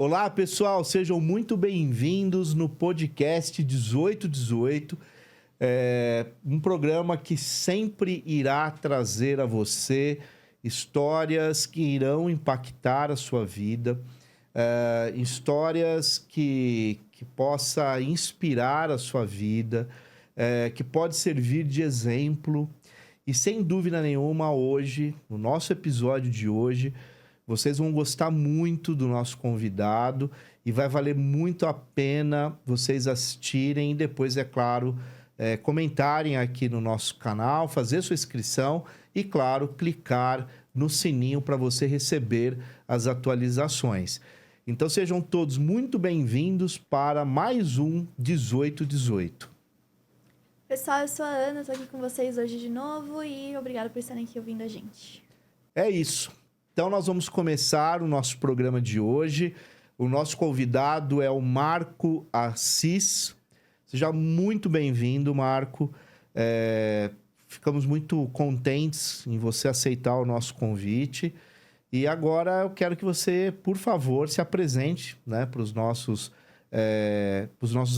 Olá, pessoal, sejam muito bem-vindos no podcast 1818, um programa que sempre irá trazer a você histórias que irão impactar a sua vida, histórias que possa inspirar a sua vida, que pode servir de exemplo. E sem dúvida nenhuma, hoje, no nosso episódio de hoje, vocês vão gostar muito do nosso convidado e vai valer muito a pena vocês assistirem e depois, é claro, comentarem aqui no nosso canal, fazer sua inscrição e, claro, clicar no sininho para você receber as atualizações. Então, sejam todos muito bem-vindos para mais um 1818. Pessoal, eu sou a Ana, estou aqui com vocês hoje de novo e obrigado por estarem aqui ouvindo a gente. É isso. Então, nós vamos começar o nosso programa de hoje. O nosso convidado é o Marco Assis. Seja muito bem-vindo, Marco. Ficamos muito contentes em você aceitar o nosso convite. E agora eu quero que você, por favor, se apresente, né, para os nossos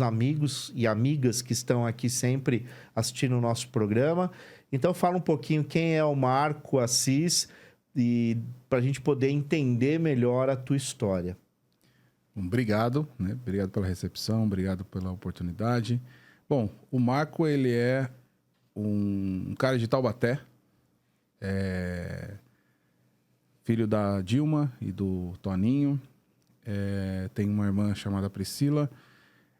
amigos e amigas que estão aqui sempre assistindo o nosso programa. Então, fala um pouquinho quem é o Marco Assis e para a gente poder entender melhor a tua história. Obrigado, né? Obrigado pela recepção, obrigado pela oportunidade. Bom, o Marco, ele é um cara de Taubaté, filho da Dilma e do Toninho, tem uma irmã chamada Priscila,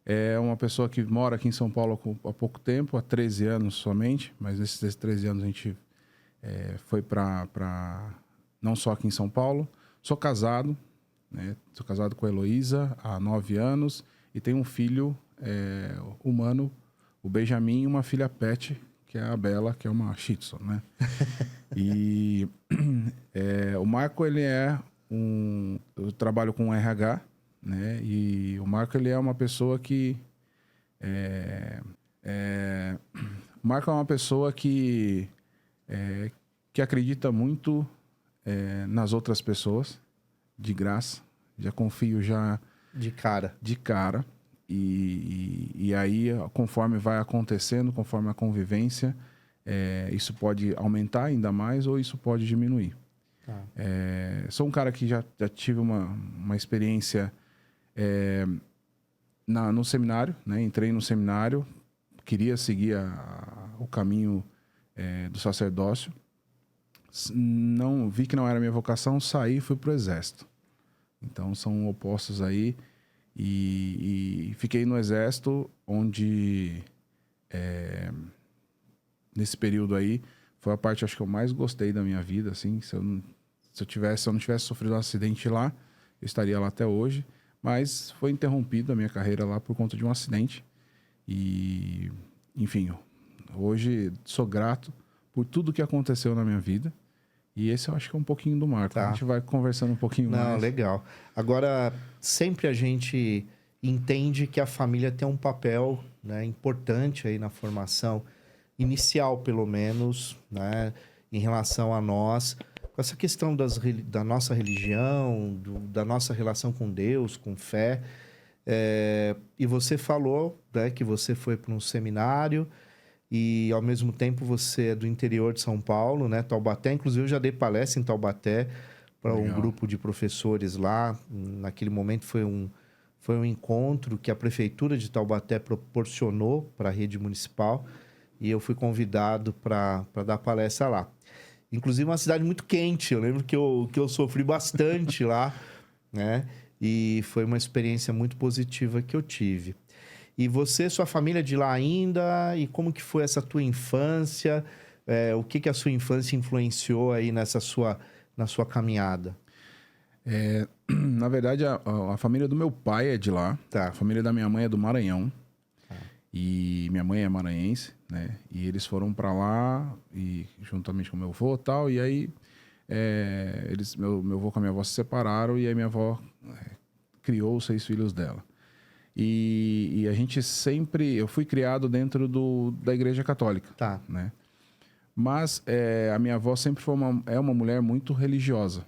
é uma pessoa que mora aqui em São Paulo há pouco tempo, há 13 anos somente, mas nesses 13 anos a gente foi para não só aqui em São Paulo. Sou casado, né? Sou casado com a Heloísa há 9 anos e tenho um filho humano, o Benjamin, e uma filha pet, que é a Bela, que é uma Shih Tzu, né? E o Marco, ele eu trabalho com RH, né? E o Marco, ele é uma pessoa que o Marco é uma pessoa que acredita muito nas outras pessoas, de graça. Já confio já... De cara. E aí, conforme vai acontecendo, conforme a convivência, isso pode aumentar ainda mais ou isso pode diminuir. Tá. Sou um cara que já tive uma experiência no seminário, né? Entrei no seminário, queria seguir o caminho do sacerdócio. Não vi que não era minha vocação, saí e fui pro exército. Então são opostos aí e fiquei no exército, onde nesse período aí foi a parte, acho que eu mais gostei da minha vida, assim. Se eu não tivesse sofrido um acidente lá, eu estaria lá até hoje, mas foi interrompida a minha carreira lá por conta de um acidente. E enfim, hoje sou grato por tudo que aconteceu na minha vida. E esse eu acho que é um pouquinho do Marco. Tá. A gente vai conversando um pouquinho mais. Não, legal. Agora, sempre a gente entende que a família tem um papel, né, importante aí na formação inicial, pelo menos, né, em relação a nós. Com essa questão da nossa religião, da nossa relação com Deus, com fé. E você falou, né, que você foi para um seminário e, ao mesmo tempo, você é do interior de São Paulo, né? Taubaté. Inclusive, eu já dei palestra em Taubaté para um grupo de professores lá. Naquele momento, foi um encontro que a Prefeitura de Taubaté proporcionou para a rede municipal e eu fui convidado para dar palestra lá. Inclusive, uma cidade muito quente. Eu lembro que eu sofri bastante lá, né? E foi uma experiência muito positiva que eu tive. E você, sua família é de lá ainda? E como que foi essa tua infância? O que a sua infância influenciou aí na sua caminhada? Na verdade, a família do meu pai é de lá. Tá. A família da minha mãe é do Maranhão. Tá. E minha mãe é maranhense, né? E eles foram para lá, e juntamente com meu avô e tal. E aí, meu avô com a minha avó se separaram. E aí minha avó criou os 6 filhos dela. E a gente sempre... Eu fui criado dentro da Igreja Católica. Tá. Né? Mas a minha avó sempre foi uma mulher muito religiosa,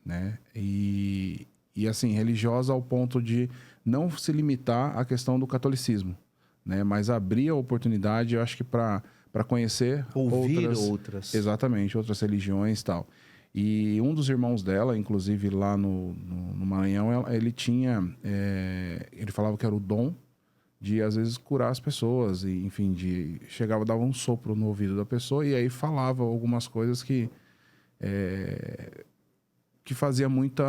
né? E e assim, religiosa ao ponto de não se limitar à questão do catolicismo, né? Mas abrir a oportunidade, eu acho que para conhecer Ouvir outras. Exatamente, outras religiões e tal. E um dos irmãos dela, inclusive lá no Maranhão, ele tinha... ele falava que era o dom de, às vezes, curar as pessoas. E, enfim, chegava, dava um sopro no ouvido da pessoa e aí falava algumas coisas que fazia muita...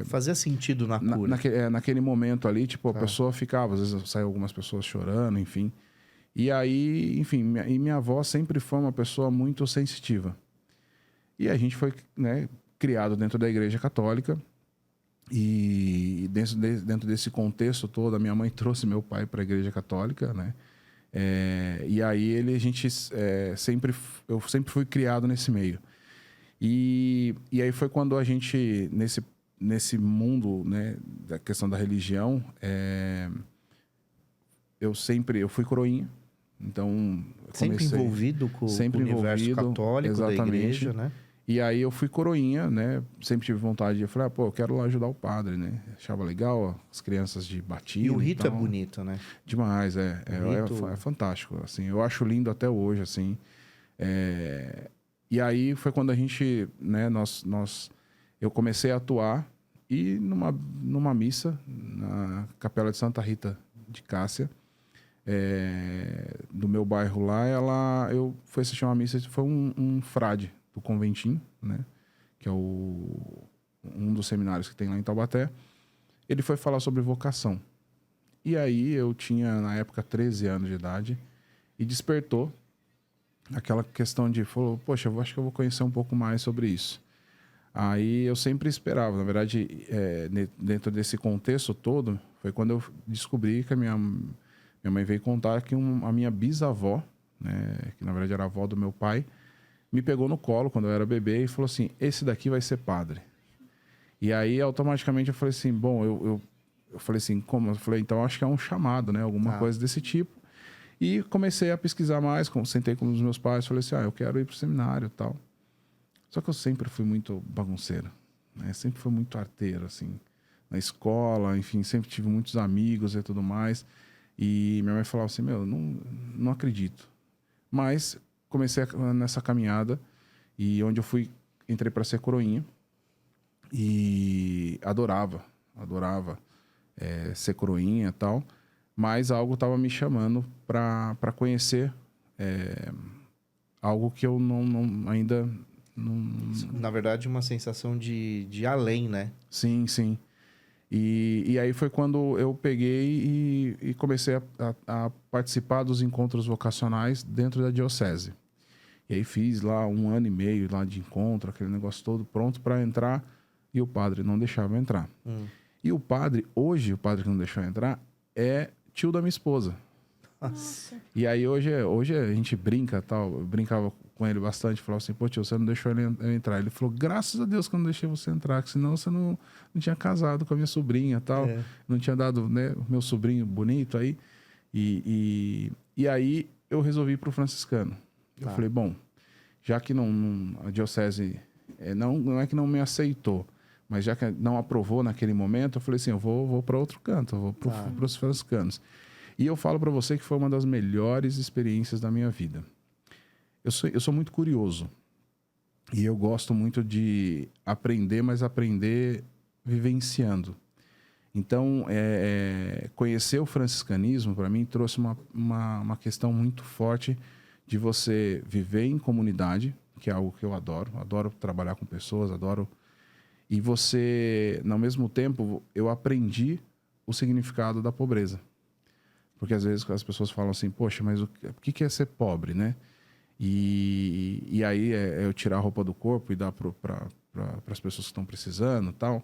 Fazia sentido na cura. naquele momento ali, tipo, a pessoa ficava... Às vezes saiam algumas pessoas chorando, enfim. E aí, enfim, minha avó sempre foi uma pessoa muito sensitiva. E a gente foi, né, criado dentro da Igreja Católica. E dentro desse contexto todo, a minha mãe trouxe meu pai para a Igreja Católica, né? E aí eu sempre fui criado nesse meio. E aí foi quando a gente, nesse mundo, né, da questão da religião, eu fui coroinha. Então, sempre envolvido com o universo católico da igreja, né? E aí eu fui coroinha, né? Sempre tive vontade de... Eu falei, eu quero lá ajudar o padre, né? Achava legal, ó, as crianças de batismo. E o rito é bonito, né? Demais, é fantástico, assim. Eu acho lindo até hoje, assim. E aí foi quando a gente, né? Eu comecei a atuar e numa missa na Capela de Santa Rita de Cássia, do meu bairro lá, eu fui assistir uma missa, foi um frade do conventinho, né? Que é um dos seminários que tem lá em Taubaté. Ele foi falar sobre vocação. E aí eu tinha, na época, 13 anos de idade e despertou aquela questão de, poxa, eu acho que eu vou conhecer um pouco mais sobre isso. Aí eu sempre esperava, na verdade, dentro desse contexto todo, foi quando eu descobri que a minha mãe veio contar que a minha bisavó, né, que na verdade era a avó do meu pai, me pegou no colo quando eu era bebê e falou assim, esse daqui vai ser padre. E aí, automaticamente, eu falei assim, bom, eu falei assim, como? Eu falei, então, acho que é um chamado, né? Alguma coisa desse tipo. E comecei a pesquisar mais, sentei com os meus pais, falei assim, eu quero ir pro seminário e tal. Só que eu sempre fui muito bagunceiro, né? Sempre fui muito arteiro, assim, na escola, enfim, sempre tive muitos amigos e tudo mais. E minha mãe falava assim, não acredito. Mas comecei nessa caminhada e onde entrei para ser coroinha e adorava ser coroinha e tal, mas algo estava me chamando para conhecer algo que eu ainda não... Na verdade, uma sensação de além, né? Sim, sim. E aí foi quando eu peguei e comecei a participar dos encontros vocacionais dentro da diocese. E aí fiz lá 1 ano e meio lá de encontro, aquele negócio todo pronto para entrar, e o padre não deixava eu entrar. E o padre que não deixou eu entrar, é tio da minha esposa. Nossa. E aí hoje a gente brinca, tal, eu brincava com ele bastante, falava assim, pô tio, você não deixou eu entrar. Ele falou, graças a Deus que eu não deixei você entrar, que senão você não tinha casado com a minha sobrinha, tal, não tinha dado, né, o meu sobrinho bonito aí. E aí eu resolvi ir pro franciscano. Eu falei, bom, já que a diocese não é que não me aceitou, mas já que não aprovou naquele momento, eu falei assim, eu vou para outro canto, eu vou para os franciscanos. E eu falo para você que foi uma das melhores experiências da minha vida. Eu sou muito curioso e eu gosto muito de aprender, mas aprender vivenciando. Então, conhecer o franciscanismo, para mim, trouxe uma questão muito forte de você viver em comunidade, que é algo que eu adoro trabalhar com pessoas, adoro. E você, ao mesmo tempo, eu aprendi o significado da pobreza. Porque às vezes as pessoas falam assim, poxa, mas o que é ser pobre, né? E aí eu tirar a roupa do corpo e dar para as pessoas que estão precisando e tal.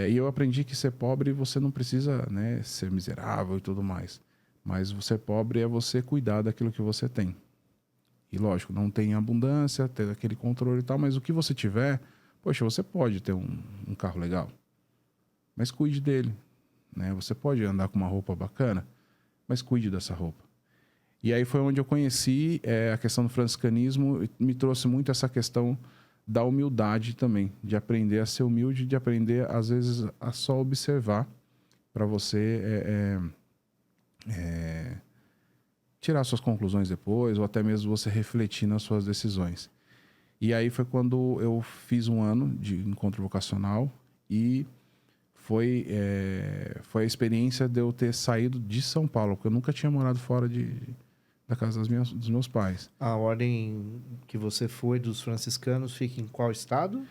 E eu aprendi que ser pobre você não precisa, né, ser miserável e tudo mais. Mas ser pobre é você cuidar daquilo que você tem. E lógico, não tem abundância, ter aquele controle e tal, mas o que você tiver, poxa, você pode ter um carro legal, mas cuide dele, né? Você pode andar com uma roupa bacana, mas cuide dessa roupa. E aí foi onde eu conheci a questão do franciscanismo, e me trouxe muito essa questão da humildade também, de aprender a ser humilde, de aprender, às vezes, a só observar para você tirar suas conclusões depois, ou até mesmo você refletir nas suas decisões. E aí foi quando eu fiz um ano de encontro vocacional e foi a experiência de eu ter saído de São Paulo, porque eu nunca tinha morado fora da casa dos meus pais. A ordem que você foi dos franciscanos fica em qual estado?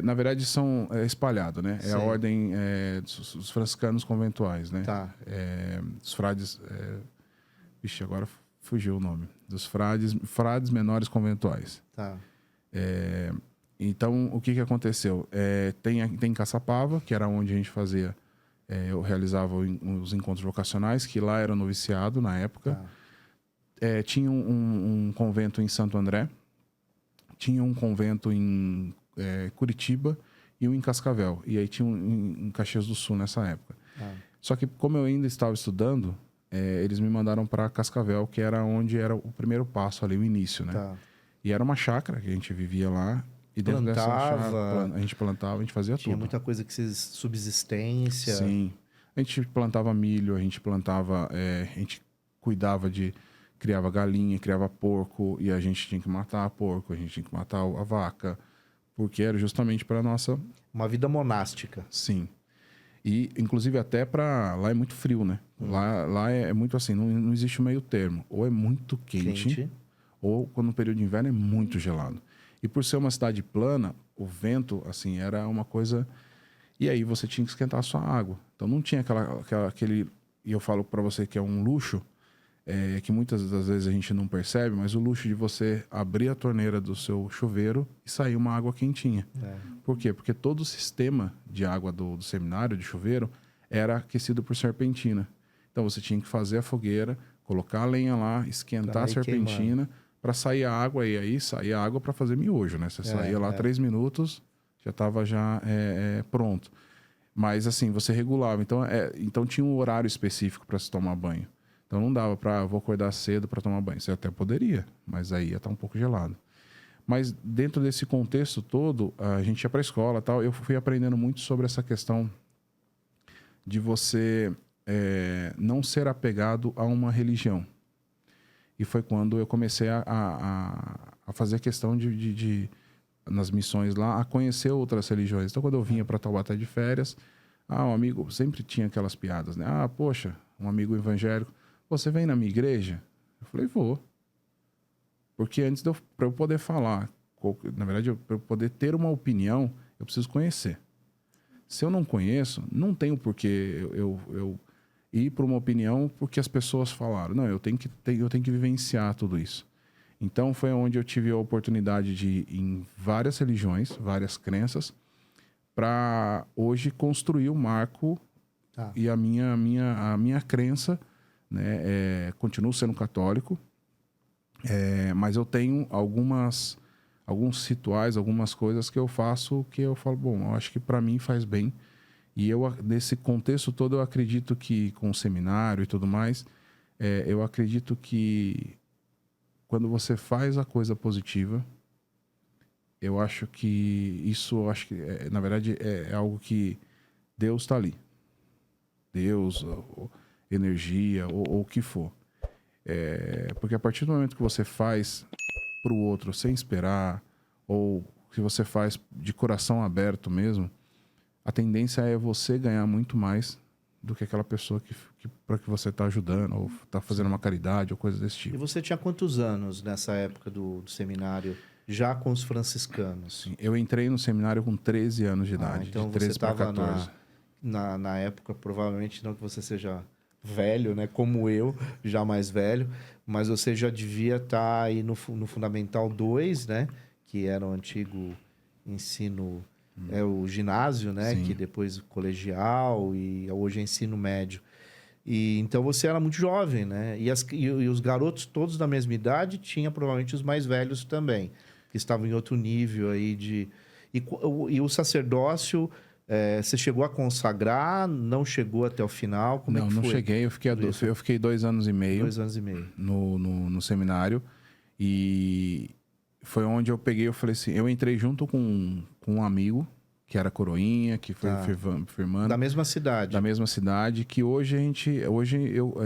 Na verdade, são espalhado, né? É a Sei. ordem dos franciscanos conventuais, né? Tá. Dos frades... Vixe, agora fugiu o nome. Dos frades menores conventuais. Tá. Então, o que aconteceu? Tem Caçapava, que era onde a gente fazia... eu realizava os encontros vocacionais, que lá era o noviciado na época. Tá. Tinha um convento em Santo André. Tinha um convento em Curitiba e um em Cascavel. E aí tinha um em Caxias do Sul nessa época. Só que como eu ainda estava estudando, eles me mandaram para Cascavel, que era onde era o primeiro passo ali, o início, né? Tá. E era uma chácara que a gente vivia lá. E dentro dessa chácara, a gente plantava, a gente fazia Tinha tudo. muita coisa que vocês... Subsistência. Sim. A gente plantava milho, a gente plantava... a gente cuidava criava galinha, criava porco, e a gente tinha que matar porco, a gente tinha que matar a vaca, porque era justamente para nossa... Uma vida monástica. Sim. E, inclusive, até para... Lá é muito frio, né? Lá é muito assim, não existe um meio termo. Ou é muito quente, ou quando no período de inverno é muito gelado. E por ser uma cidade plana, o vento, assim, era uma coisa... E aí você tinha que esquentar a sua água. Então não tinha aquele... E eu falo para você que é um luxo, que muitas das vezes a gente não percebe, mas o luxo de você abrir a torneira do seu chuveiro e sair uma água quentinha. Por quê? Porque todo o sistema de água do seminário, de chuveiro, era aquecido por serpentina. Então você tinha que fazer a fogueira, colocar a lenha lá, esquentar a serpentina para sair a água, e aí saía a água para fazer miojo, né? Você saía lá 3 minutos, já estava pronto. Mas assim, você regulava. Então tinha um horário específico para se tomar banho. Então não dava vou acordar cedo para tomar banho. Você até poderia, mas aí ia estar um pouco gelado. Mas dentro desse contexto todo, a gente ia para a escola e tal. Eu fui aprendendo muito sobre essa questão de você não ser apegado a uma religião. E foi quando eu comecei a fazer questão nas missões lá, a conhecer outras religiões. Então, quando eu vinha para Taubaté de férias, um amigo sempre tinha aquelas piadas, né? Poxa, um amigo evangélico, você vem na minha igreja? Eu falei, vou. Porque antes para eu poder falar, na verdade, para eu poder ter uma opinião, eu preciso conhecer. Se eu não conheço, não tenho por que eu ir para uma opinião porque as pessoas falaram. Não, eu tenho que vivenciar tudo isso. Então, foi onde eu tive a oportunidade de ir em várias religiões, várias crenças, para hoje construir o marco e a minha crença, né? Continuo sendo católico, mas eu tenho alguns rituais, algumas coisas que eu faço que eu falo, bom, eu acho que para mim faz bem. E nesse contexto todo, eu acredito que com o seminário e tudo mais, eu acredito que quando você faz a coisa positiva, eu acho que isso, na verdade, é algo que Deus está ali. Deus, ou energia, ou o que for. Porque a partir do momento que você faz para o outro sem esperar, ou que você faz de coração aberto mesmo, a tendência é você ganhar muito mais do que aquela pessoa para que você está ajudando, ou está fazendo uma caridade, ou coisa desse tipo. E você tinha quantos anos nessa época do seminário, já com os franciscanos? Sim, eu entrei no seminário com 13 anos de idade, então de 13 para 14. Na época, provavelmente não que você seja velho, né? Como eu, já mais velho, mas você já devia estar aí no Fundamental 2, né? Que era o antigo ensino... o ginásio, né? Sim. Que depois colegial e hoje é ensino médio. E então você era muito jovem, né? E os garotos todos da mesma idade tinha provavelmente os mais velhos também, que estavam em outro nível aí de... E o sacerdócio, você chegou a consagrar? Não chegou até o final? Como é que foi? Não cheguei. Eu fiquei 2 anos e meio. 2 anos e meio. No seminário. E foi onde eu peguei, eu falei assim, eu entrei junto com um amigo, que era coroinha, que foi firmando. Da mesma cidade. Da mesma cidade, que hoje a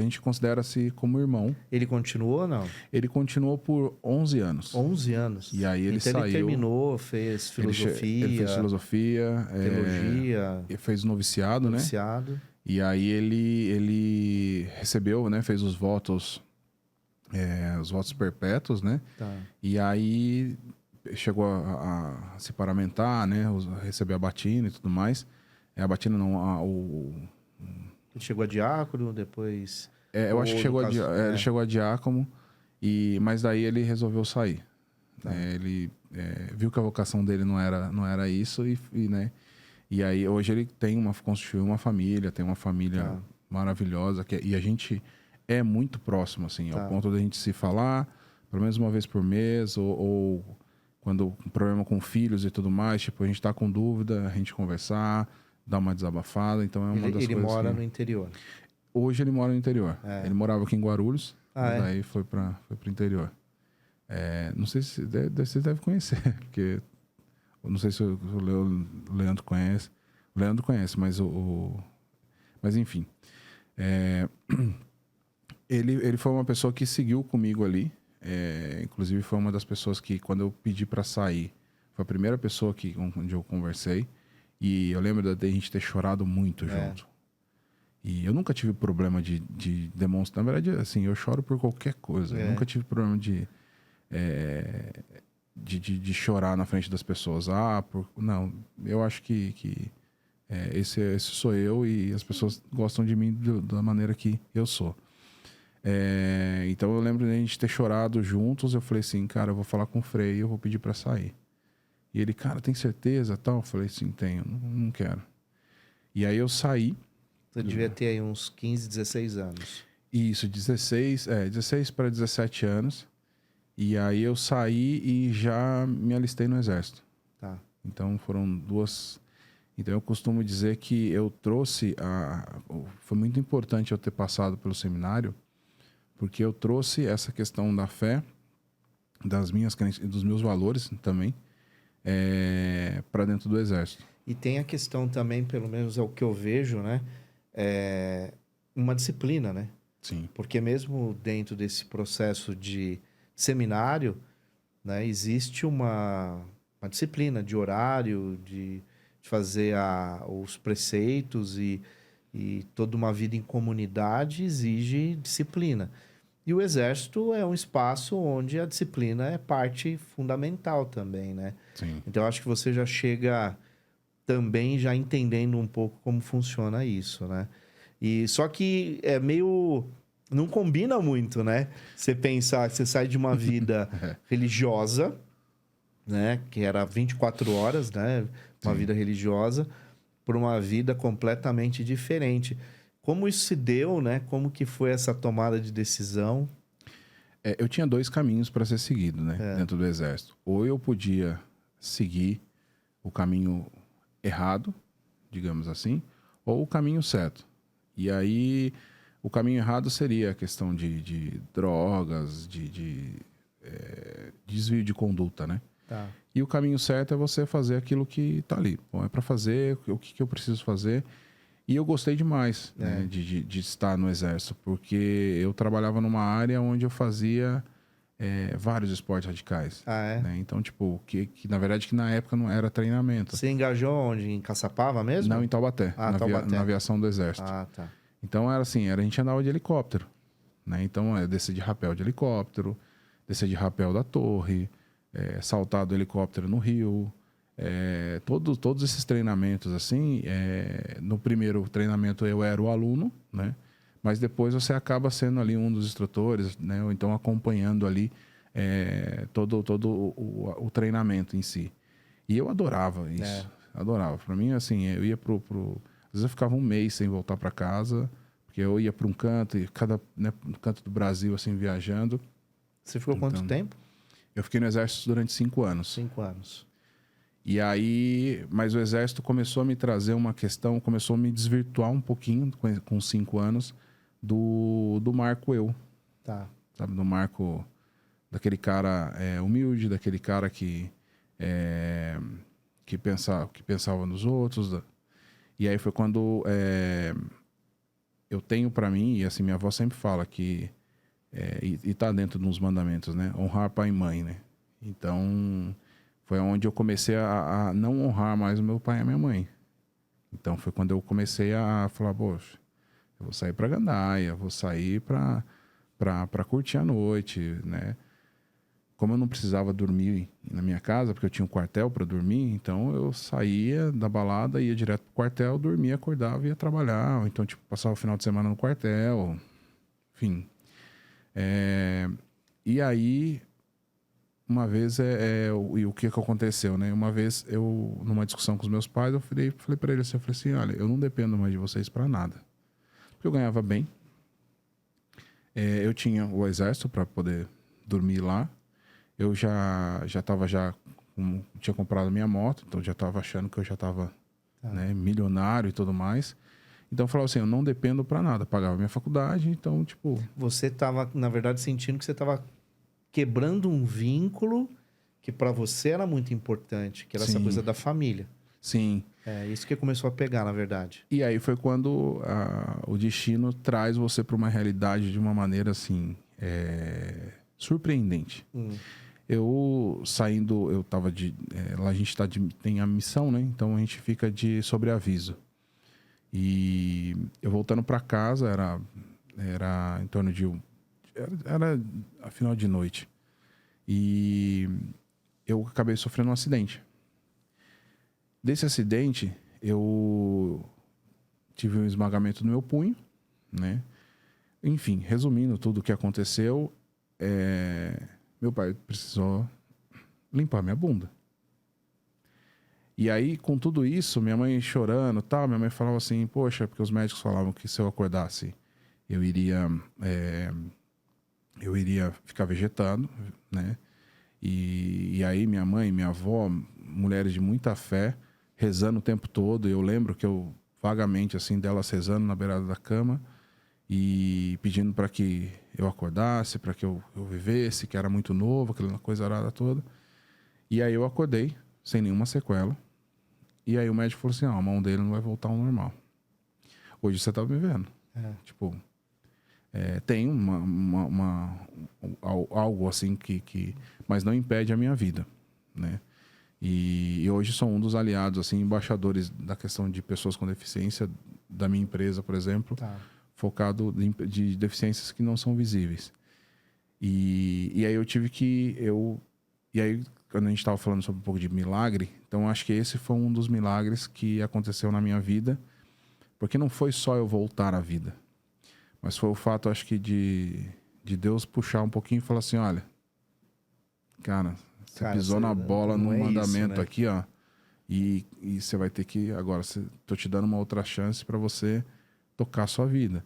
gente considera-se como irmão. Ele continuou ou não? Ele continuou por 11 anos. 11 anos. E aí ele então saiu. Ele terminou, fez filosofia. Ele fez filosofia. Teologia. Fez noviciado, né? E aí ele recebeu, né? Fez os votos perpétuos, né? Tá. E aí chegou a se paramentar, né? Receber a batina e tudo mais. A batina não, Ele chegou a diácono, depois... eu acho que ele chegou a diácono, mas daí ele resolveu sair. Tá. Ele viu que a vocação dele não era isso né? E aí hoje ele construiu uma família, tem uma família maravilhosa, e a gente é muito próximo, assim, ao ponto da gente se falar pelo menos uma vez por mês, ou quando um problema com filhos e tudo mais, tipo, a gente tá com dúvida, a gente conversar, dar uma desabafada, então é uma das coisas. Ele mora no interior? Hoje ele mora no interior. Ele morava aqui em Guarulhos, daí foi pro interior. Não sei se você deve conhecer, porque eu não sei se o Leandro conhece. O Leandro conhece, mas mas enfim. Ele foi uma pessoa que seguiu comigo ali. Inclusive foi uma das pessoas que, quando eu pedi para sair, foi a primeira pessoa onde eu conversei. E eu lembro da gente ter chorado muito junto. E eu nunca tive problema de demonstrar. Na verdade, assim, eu choro por qualquer coisa. Eu nunca tive problema de chorar na frente das pessoas. Não, eu acho que esse sou eu, e as pessoas gostam de mim da maneira que eu sou. Então eu lembro de a gente ter chorado juntos. Eu falei assim, cara, eu vou falar com o Frei e eu vou pedir pra sair. E ele, cara, tem certeza? Tal? Eu falei assim, tenho, não quero. E aí eu saí. Você devia ter aí uns 15, 16 anos. Isso, 16 para 17 anos. E aí eu saí e já me alistei no exército. Tá. Então foram duas... Então eu costumo dizer que eu trouxe... Foi muito importante eu ter passado pelo seminário, porque eu trouxe essa questão da fé, das minhas crenças e dos meus valores também, para dentro do exército. E tem a questão também, pelo menos é o que eu vejo, né? Uma disciplina, né? Sim. Porque mesmo dentro desse processo de seminário, né, existe uma disciplina de horário, de fazer os preceitos, e toda uma vida em comunidade exige disciplina. E o exército é um espaço onde a disciplina é parte fundamental também, né? Sim. Então, eu acho que você já chega também já entendendo um pouco como funciona isso, né? E só que é meio... Não combina muito, né? Você pensar que você sai de uma vida religiosa, né? Que era 24 horas, né? Uma vida religiosa, por uma vida completamente diferente. Como isso se deu, né? Como que foi essa tomada de decisão? Eu tinha dois caminhos para ser seguido, né? Dentro do exército. Ou eu podia seguir o caminho errado, digamos assim, ou o caminho certo. E aí, o caminho errado seria a questão de drogas, de desvio de conduta, né? Tá. E o caminho certo é você fazer aquilo que tá ali. Bom, é para fazer o que eu preciso fazer. E eu gostei demais, né, de estar no exército, porque eu trabalhava numa área onde eu fazia vários esportes radicais. Né? Então, tipo, que na verdade que na época não era treinamento. Você engajou onde? Em Caçapava mesmo? Não, em Taubaté, na aviação do exército. Tá. Então era assim, a gente andava de helicóptero, né? Então descer de rapel de helicóptero, descer de rapel da torre, saltar do helicóptero no rio, todos esses treinamentos assim. No primeiro treinamento eu era o aluno, né? Mas depois você acaba sendo ali um dos instrutores, né? Ou então acompanhando ali todo o treinamento em si. E eu adorava isso, adorava. Para mim, assim, eu ia às vezes eu ficava um mês sem voltar para casa, porque eu ia para um canto, e no canto do Brasil, assim, viajando. Você ficou quanto tempo? Eu fiquei no exército durante 5 anos. 5 anos. E aí, mas o exército começou a me trazer uma questão, começou a me desvirtuar um pouquinho com 5 anos do marco eu. Tá. Sabe, do marco daquele cara humilde, daquele cara que pensava nos outros. E aí foi quando eu tenho para mim, e assim, minha avó sempre fala que, e tá dentro dos mandamentos, né? Honrar pai e mãe, né? Então, foi onde eu comecei a não honrar mais o meu pai e a minha mãe. Então, foi quando eu comecei a falar, poxa, eu vou sair pra gandaia, vou sair pra curtir a noite, né? Como eu não precisava dormir na minha casa, porque eu tinha um quartel para dormir, então eu saía da balada, ia direto pro quartel, dormia, acordava e ia trabalhar. Ou então, tipo, passava o final de semana no quartel, enfim. E aí, uma vez, e o que aconteceu, né? Uma vez, eu, numa discussão com os meus pais, eu falei para eles assim, eu falei assim, olha, eu não dependo mais de vocês para nada. Porque eu ganhava bem. Eu tinha o exército para poder dormir lá. Eu já tinha comprado minha moto, então já estava achando que eu já estava né, milionário e tudo mais. Então eu falava assim, eu não dependo para nada, pagava minha faculdade, então tipo... Você estava, na verdade, sentindo que você estava quebrando um vínculo que para você era muito importante, que era essa coisa da família. Sim. É isso que começou a pegar, na verdade. E aí foi quando o destino traz você para uma realidade de uma maneira assim, surpreendente. Eu saindo, eu tava lá a gente tem a missão, né? Então a gente fica de sobreaviso. E eu voltando para casa, era em torno de... Era a final de noite. E eu acabei sofrendo um acidente. Desse acidente, eu tive um esmagamento no meu punho, né? Enfim, resumindo tudo o que aconteceu, meu pai precisou limpar minha bunda. E aí, com tudo isso, minha mãe chorando, tal, minha mãe falava assim, poxa, porque os médicos falavam que se eu acordasse, eu iria ficar vegetando, né? E aí minha mãe, minha avó, mulheres de muita fé, rezando o tempo todo. Eu lembro que eu, vagamente, assim, delas rezando na beirada da cama e pedindo para que eu acordasse, para que eu vivesse, que era muito novo, aquela coisa arada toda. E aí eu acordei, sem nenhuma sequela. E aí o médico falou assim, a mão dele não vai voltar ao normal. Hoje você tá me vendo. Tipo, tem algo assim que... Mas não impede a minha vida, né? E hoje sou um dos aliados, assim, embaixadores da questão de pessoas com deficiência da minha empresa, por exemplo, focado de deficiências que não são visíveis. E aí eu tive que... E aí, quando a gente estava falando sobre um pouco de milagre, então acho que esse foi um dos milagres que aconteceu na minha vida, porque não foi só eu voltar à vida, mas foi o fato, acho que, de Deus puxar um pouquinho e falar assim, olha, cara, você pisou na bola no mandamento isso, né? Aqui, ó, e você vai ter que, agora, tô te dando uma outra chance para você tocar a sua vida.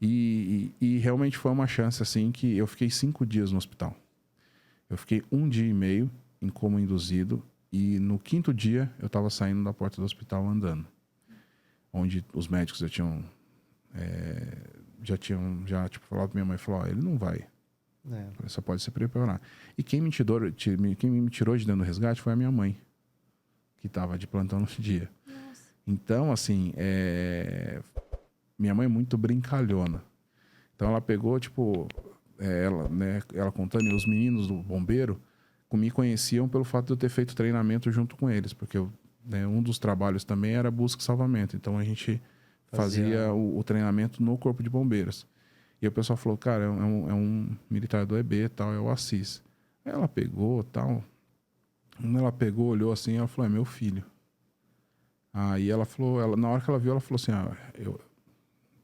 E realmente foi uma chance, assim, que eu fiquei 5 dias no hospital. Eu fiquei 1 dia e meio em coma induzido e no 5º dia eu estava saindo da porta do hospital andando. Onde os médicos já tinham tipo, falado pra minha mãe, falou, ele não vai. Só pode se preparar. E quem me tirou de dentro do resgate foi a minha mãe, que estava de plantão no dia. Nossa. Então, assim, minha mãe é muito brincalhona. Então ela pegou, tipo... ela contando, e os meninos do bombeiro me conheciam pelo fato de eu ter feito treinamento junto com eles, porque um dos trabalhos também era busca e salvamento, então a gente fazia o treinamento no corpo de bombeiros. E o pessoal falou, cara, é um militar do EB, tal, é o Assis. Aí ela pegou, tal, quando ela pegou, olhou assim, ela falou, é meu filho. Aí ela falou, na hora que ela viu, ela falou assim,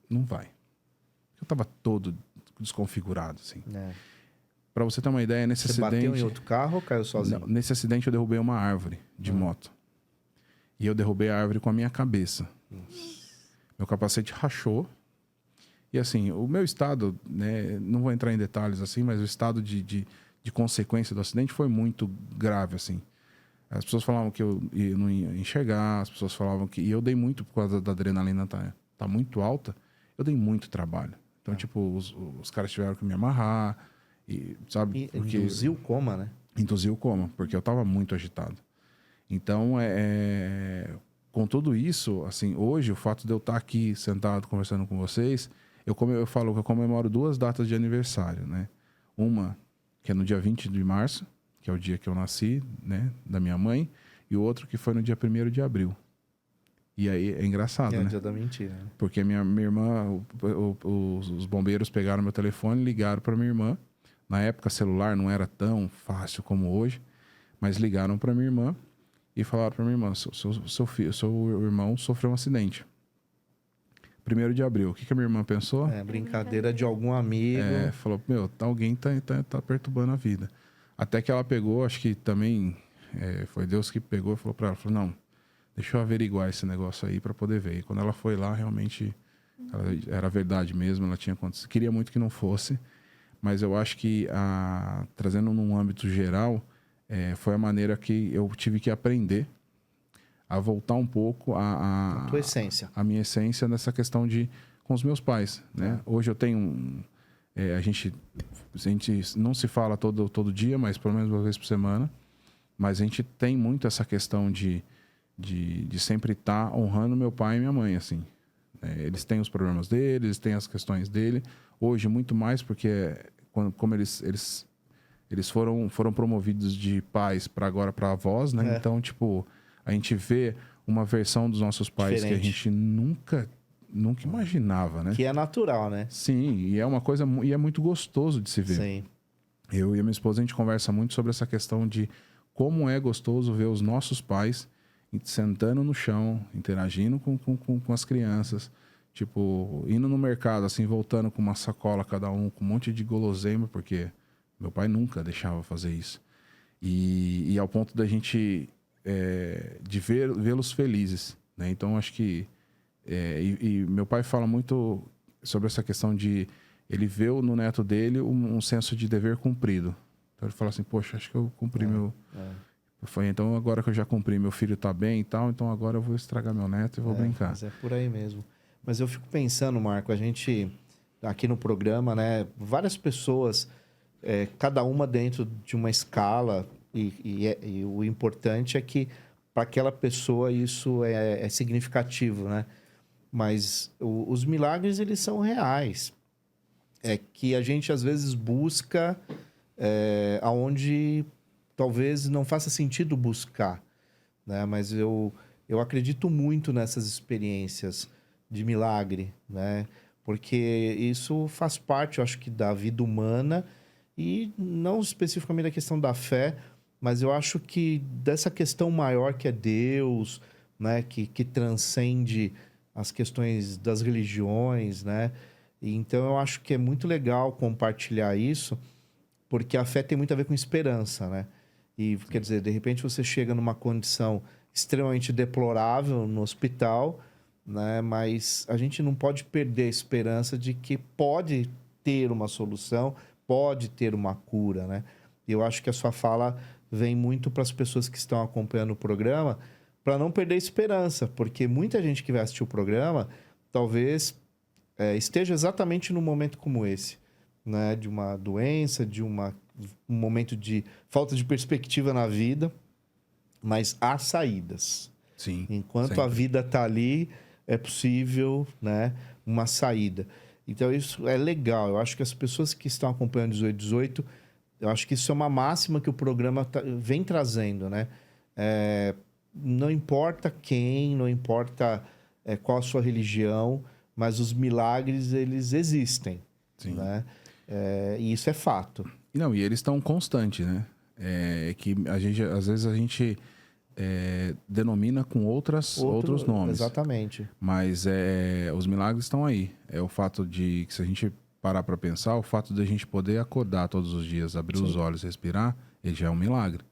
não vai. Eu tava todo desconfigurado, assim. Pra você ter uma ideia, nesse acidente... Você bateu em outro carro ou caiu sozinho? Não, nesse acidente eu derrubei uma árvore de moto. E eu derrubei a árvore com a minha cabeça. Meu capacete rachou. E assim, o meu estado, né, não vou entrar em detalhes assim, mas o estado de consequência do acidente foi muito grave, assim. As pessoas falavam que eu não ia enxergar, as pessoas falavam que... E eu dei muito, por causa da adrenalina tá muito alta, eu dei muito trabalho. Então, tipo, os caras tiveram que me amarrar. E, sabe? E Porque induziu o coma, né? induziu o coma, porque eu estava muito agitado. Então, com tudo isso, assim, hoje, o fato de eu estar aqui sentado conversando com vocês, eu falo que eu comemoro 2 datas de aniversário, né? Uma, que é no dia 20 de março, que é o dia que eu nasci, né? Da minha mãe. E o outro que foi no dia 1º de abril. E aí, é engraçado, É o né? dia da mentira. Né? Porque minha irmã, os bombeiros pegaram meu telefone, ligaram para minha irmã. Na época, celular não era tão fácil como hoje, mas ligaram para minha irmã e falaram para minha irmã: seu irmão sofreu um acidente. 1º de abril. O que a minha irmã pensou? É, brincadeira de algum amigo. Falou: meu, alguém tá perturbando a vida. Até que ela pegou, acho que também foi Deus que pegou e falou para ela: não, deixa eu averiguar esse negócio aí para poder ver. E quando ela foi lá, realmente era verdade mesmo, ela tinha acontecido. Queria muito que não fosse, mas eu acho que, trazendo num âmbito geral, foi a maneira que eu tive que aprender a voltar um pouco A tua essência. a minha essência nessa questão com os meus pais, né? Hoje eu tenho a gente não se fala todo dia, mas pelo menos 1 vez por semana, mas a gente tem muito essa questão de sempre estar honrando meu pai e minha mãe, assim. Eles têm os problemas deles, eles têm as questões dele. Hoje, muito mais, porque como eles foram promovidos de pais para agora para avós, né? Então, tipo, a gente vê uma versão dos nossos pais Diferente. que a gente nunca imaginava, né? Que é natural, né? Sim, e é uma coisa... E é muito gostoso de se ver. Sim. Eu e a minha esposa, a gente conversa muito sobre essa questão de como é gostoso ver os nossos pais sentando no chão, interagindo com as crianças, tipo, indo no mercado, assim, voltando com uma sacola cada um, com um monte de guloseima, porque meu pai nunca deixava fazer isso. E ao ponto da gente, de vê-los felizes, né? Então, acho que... E meu pai fala muito sobre essa questão de... Ele vê no neto dele um senso de dever cumprido. Então, ele fala assim, poxa, acho que eu cumpri meu... Então, agora que eu já cumpri, meu filho tá bem e tal, então agora eu vou estragar meu neto e vou brincar. Mas é por aí mesmo. Mas eu fico pensando, Marco, a gente, aqui no programa, né? Várias pessoas, cada uma dentro de uma escala, e o importante é que para aquela pessoa isso é significativo, né? Mas os milagres, eles são reais. É que a gente, às vezes, busca aonde talvez não faça sentido buscar, né? Mas eu acredito muito nessas experiências de milagre, né? Porque isso faz parte, eu acho que, da vida humana e não especificamente da questão da fé, mas eu acho que dessa questão maior que é Deus, né? Que transcende as questões das religiões, né? Então, eu acho que é muito legal compartilhar isso, porque a fé tem muito a ver com esperança, né? E, quer dizer, de repente você chega numa condição extremamente deplorável no hospital, né? Mas a gente não pode perder a esperança de que pode ter uma solução, pode ter uma cura, né? E eu acho que a sua fala vem muito para as pessoas que estão acompanhando o programa, para não perder a esperança, porque muita gente que vai assistir o programa talvez esteja exatamente num momento como esse, né? De uma doença, de um momento de falta de perspectiva na vida, mas há saídas. Sim. Enquanto sempre. a vida está ali, é possível, né, uma saída. Então, isso é legal. Eu acho que as pessoas que estão acompanhando 1818, eu acho que isso é uma máxima que o programa vem trazendo, né? Não importa quem, não importa qual a sua religião, mas os milagres, eles existem. Sim. Né? E isso é fato. Não, e eles estão constantes, né? Que às vezes a gente denomina com outros nomes. Exatamente. Mas os milagres estão aí. É o fato de que, se a gente parar para pensar, o fato de a gente poder acordar todos os dias, abrir os olhos, respirar, ele já é um milagre.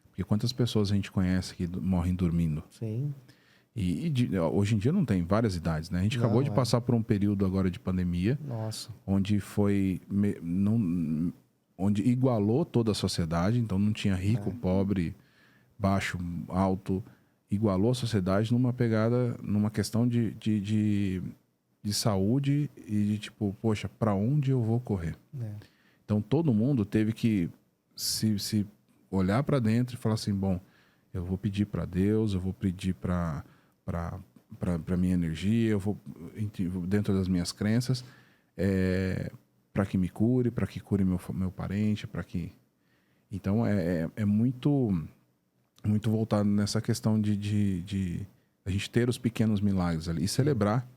Porque quantas pessoas a gente conhece que morrem dormindo? Sim. Hoje em dia não tem várias idades, né? A gente acabou de passar por um período agora de pandemia. Nossa. Onde onde igualou toda a sociedade. Então não tinha rico, pobre, baixo, alto. Igualou a sociedade numa questão de saúde e de tipo, poxa, para onde eu vou correr? Então, todo mundo teve que se olhar para dentro e falar assim, bom, eu vou pedir para Deus, eu vou pedir para minha energia, eu vou dentro das minhas crenças, para que me cure, para que cure meu parente, para que... Então, é muito voltado nessa questão de a gente ter os pequenos milagres ali e celebrar,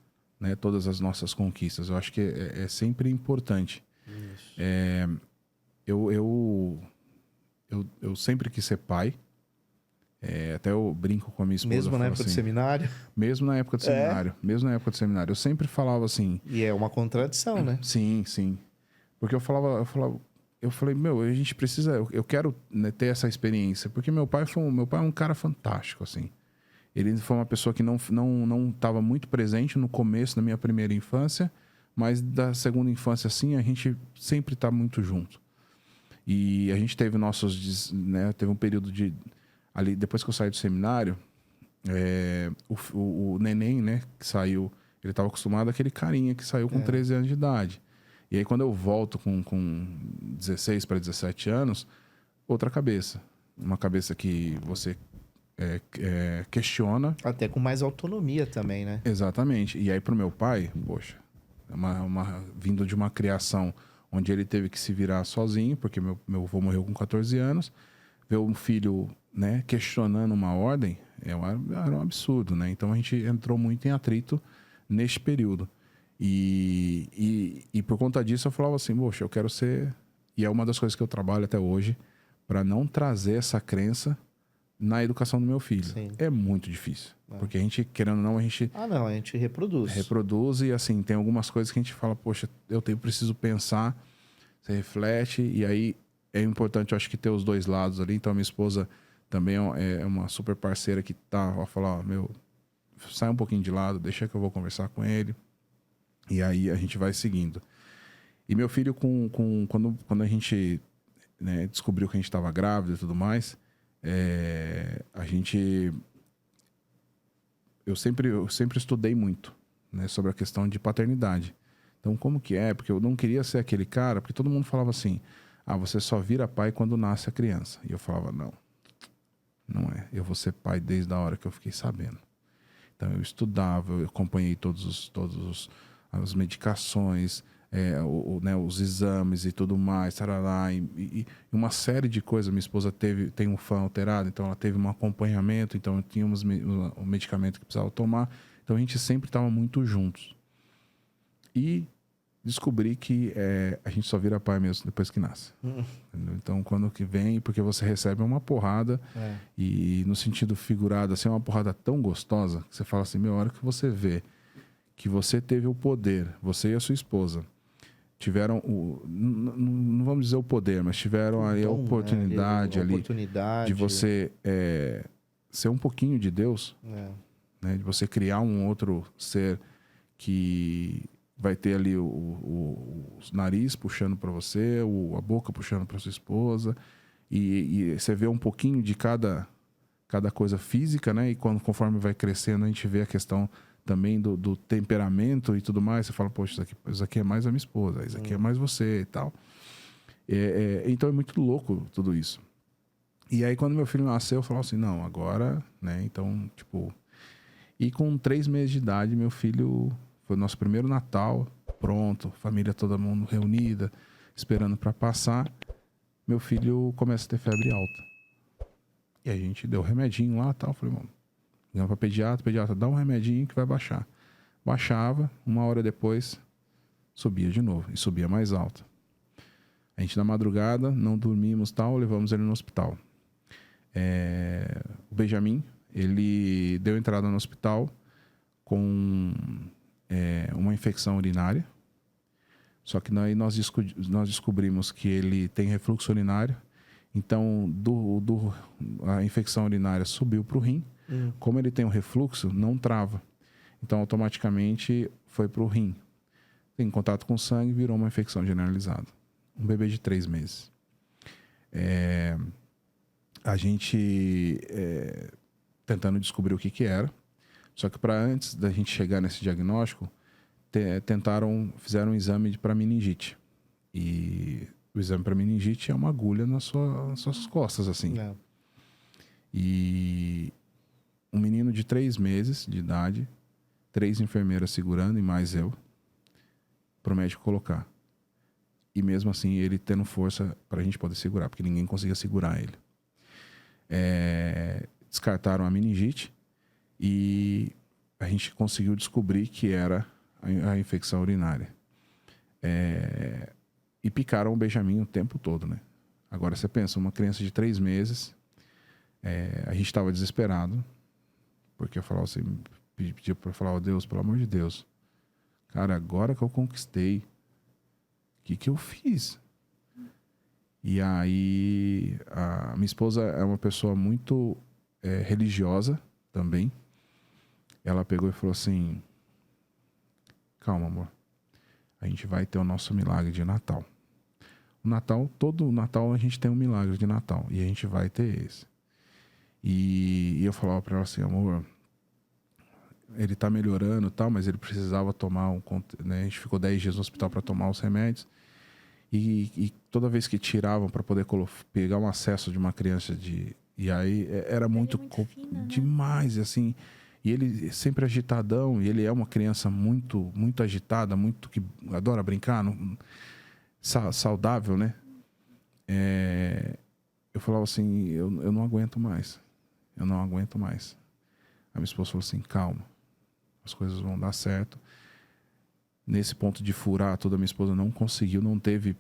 né, todas as nossas conquistas. Eu acho que é sempre importante. Isso. Eu sempre quis ser pai. Até eu brinco com a minha esposa. Mesmo na época do seminário? Mesmo na época do seminário. Mesmo na época do seminário. Eu sempre falava assim... E é uma contradição, né? Sim, sim. Porque eu falei, meu, a gente precisa... Eu quero, né, ter essa experiência. Porque meu pai é um cara fantástico, assim. Ele foi uma pessoa que não estava muito presente no começo da minha primeira infância, mas da segunda infância, assim, a gente sempre está muito junto. E a gente teve né, teve um período de... Ali, depois que eu saí do seminário, o neném, né, que saiu, ele estava acostumado àquele carinha que saiu com 13 anos de idade. E aí, quando eu volto com 16 para 17 anos, outra cabeça. Uma cabeça que você questiona. Até com mais autonomia também, né? Exatamente. E aí, pro meu pai, poxa, vindo de uma criação onde ele teve que se virar sozinho, porque meu avô morreu com 14 anos, ver um filho, né, questionando uma ordem era um absurdo, né? Então a gente entrou muito em atrito neste período. E por conta disso eu falava assim, poxa, eu quero ser... E é uma das coisas que eu trabalho até hoje, para não trazer essa crença na educação do meu filho. Sim. É muito difícil. Porque a gente, querendo ou não, a gente... a gente reproduz. Reproduz e, assim, tem algumas coisas que a gente fala, poxa, preciso pensar, você reflete, e aí é importante, eu acho que ter os dois lados ali. Então, a minha esposa também é uma super parceira que tá, falar, meu, sai um pouquinho de lado, deixa que eu vou conversar com ele. E aí a gente vai seguindo. E meu filho, quando a gente, né, descobriu que a gente estava grávida e tudo mais, eu sempre estudei muito, né, sobre a questão de paternidade. Então, como que é? Porque eu não queria ser aquele cara, porque todo mundo falava assim, você só vira pai quando nasce a criança. E eu falava, não é. Eu vou ser pai desde a hora que eu fiquei sabendo. Então, eu estudava, eu acompanhei todas as medicações, né, os exames e tudo mais, tarará, e uma série de coisas. Minha esposa tem um fã alterado, então ela teve um acompanhamento, então tínhamos um medicamento que precisava tomar. Então a gente sempre estava muito juntos. E descobri que a gente só vira pai mesmo depois que nasce. Então quando que vem, porque você recebe uma porrada, e no sentido figurado, assim, é uma porrada tão gostosa, que você fala assim, a hora que você vê que você teve o poder, você e a sua esposa, tiveram não vamos dizer o poder, mas tiveram ali a oportunidade, de você ser um pouquinho de Deus, né? De você criar um outro ser que vai ter ali o nariz puxando para você, a boca puxando para sua esposa, e você vê um pouquinho de cada coisa física, né? E conforme vai crescendo, a gente vê a questão também do temperamento e tudo mais. Você fala, poxa, isso aqui é mais a minha esposa, isso aqui é mais você e tal. Então é muito louco tudo isso. E aí quando meu filho nasceu, eu falava assim, não, agora, né? Então, tipo... E com 3 meses de idade, meu filho... Foi o nosso primeiro Natal, pronto, família, todo mundo reunida, esperando para passar. Meu filho começa a ter febre alta. E a gente deu remedinho lá e tal. Falei, mano, ligamos para pediatra, dá um remedinho que vai baixar. Baixava, 1 hora depois, subia de novo, e subia mais alto. A gente, na madrugada, não dormimos tal, levamos ele no hospital. O Benjamin, ele deu entrada no hospital com uma infecção urinária. Só que daí nós descobrimos que ele tem refluxo urinário. Então, a infecção urinária subiu para o rim. Como ele tem um refluxo, não trava. Então, automaticamente, foi para o rim. Tem contato com sangue, virou uma infecção generalizada. Um bebê de 3 meses. A gente tentando descobrir o que era. Só que antes da gente chegar nesse diagnóstico, fizeram um exame para meningite. E o exame para meningite é uma agulha nas suas costas, assim. É. E um menino de 3 meses de idade, 3 enfermeiras segurando e mais eu, pro médico colocar. E mesmo assim, ele tendo força pra gente poder segurar, porque ninguém conseguia segurar ele. Descartaram a meningite e a gente conseguiu descobrir que era a infecção urinária. E picaram o Benjamin o tempo todo, né? Agora você pensa, uma criança de 3 meses, a gente estava desesperado, porque eu falava assim, pedia para falar, oh, Deus, pelo amor de Deus, cara, agora que eu conquistei, o que eu fiz? E aí, a minha esposa é uma pessoa muito religiosa também. Ela pegou e falou assim, calma, amor, a gente vai ter o nosso milagre de Natal. O Natal, todo Natal a gente tem um milagre de Natal, e a gente vai ter esse. E eu falava para ela assim, amor, ele tá melhorando e tal, mas ele precisava tomar né? A gente ficou 10 dias no hospital para tomar os remédios. E toda vez que tiravam para poder pegar um acesso de uma criança e aí era muito fina, né? demais, assim. E ele sempre agitadão, e ele é uma criança muito, muito agitada, muito que adora brincar, saudável, né? Eu falava assim, eu não aguento mais. Eu não aguento mais. A minha esposa falou assim, calma, as coisas vão dar certo. Nesse ponto de furar, toda minha esposa não conseguiu, não teve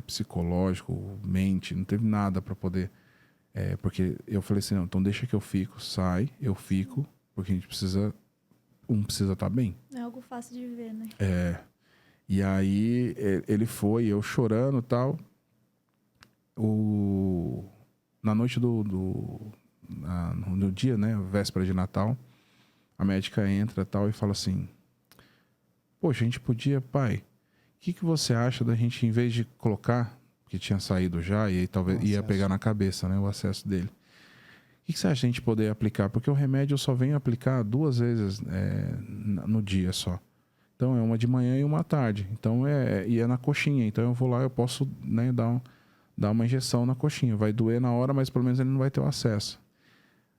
psicológico, mente, não teve nada para poder... porque eu falei assim, não, então deixa que eu fico, sai, eu fico, porque a gente precisa... precisa estar bem. Não é algo fácil de viver, né? E aí, ele foi, eu chorando e tal. Na noite no dia, né, véspera de Natal, a médica entra e tal e fala assim, poxa, a gente podia, pai, o que você acha da gente, em vez de colocar, que tinha saído já, e aí talvez ia pegar na cabeça, né, o acesso dele. O que você acha da gente poder aplicar? Porque o remédio eu só venho aplicar 2 vezes no dia só. Então, é uma de manhã e uma à tarde. Então, e é na coxinha. Então, eu vou lá, eu posso, né, dar uma injeção na coxinha. Vai doer na hora, mas pelo menos ele não vai ter o acesso.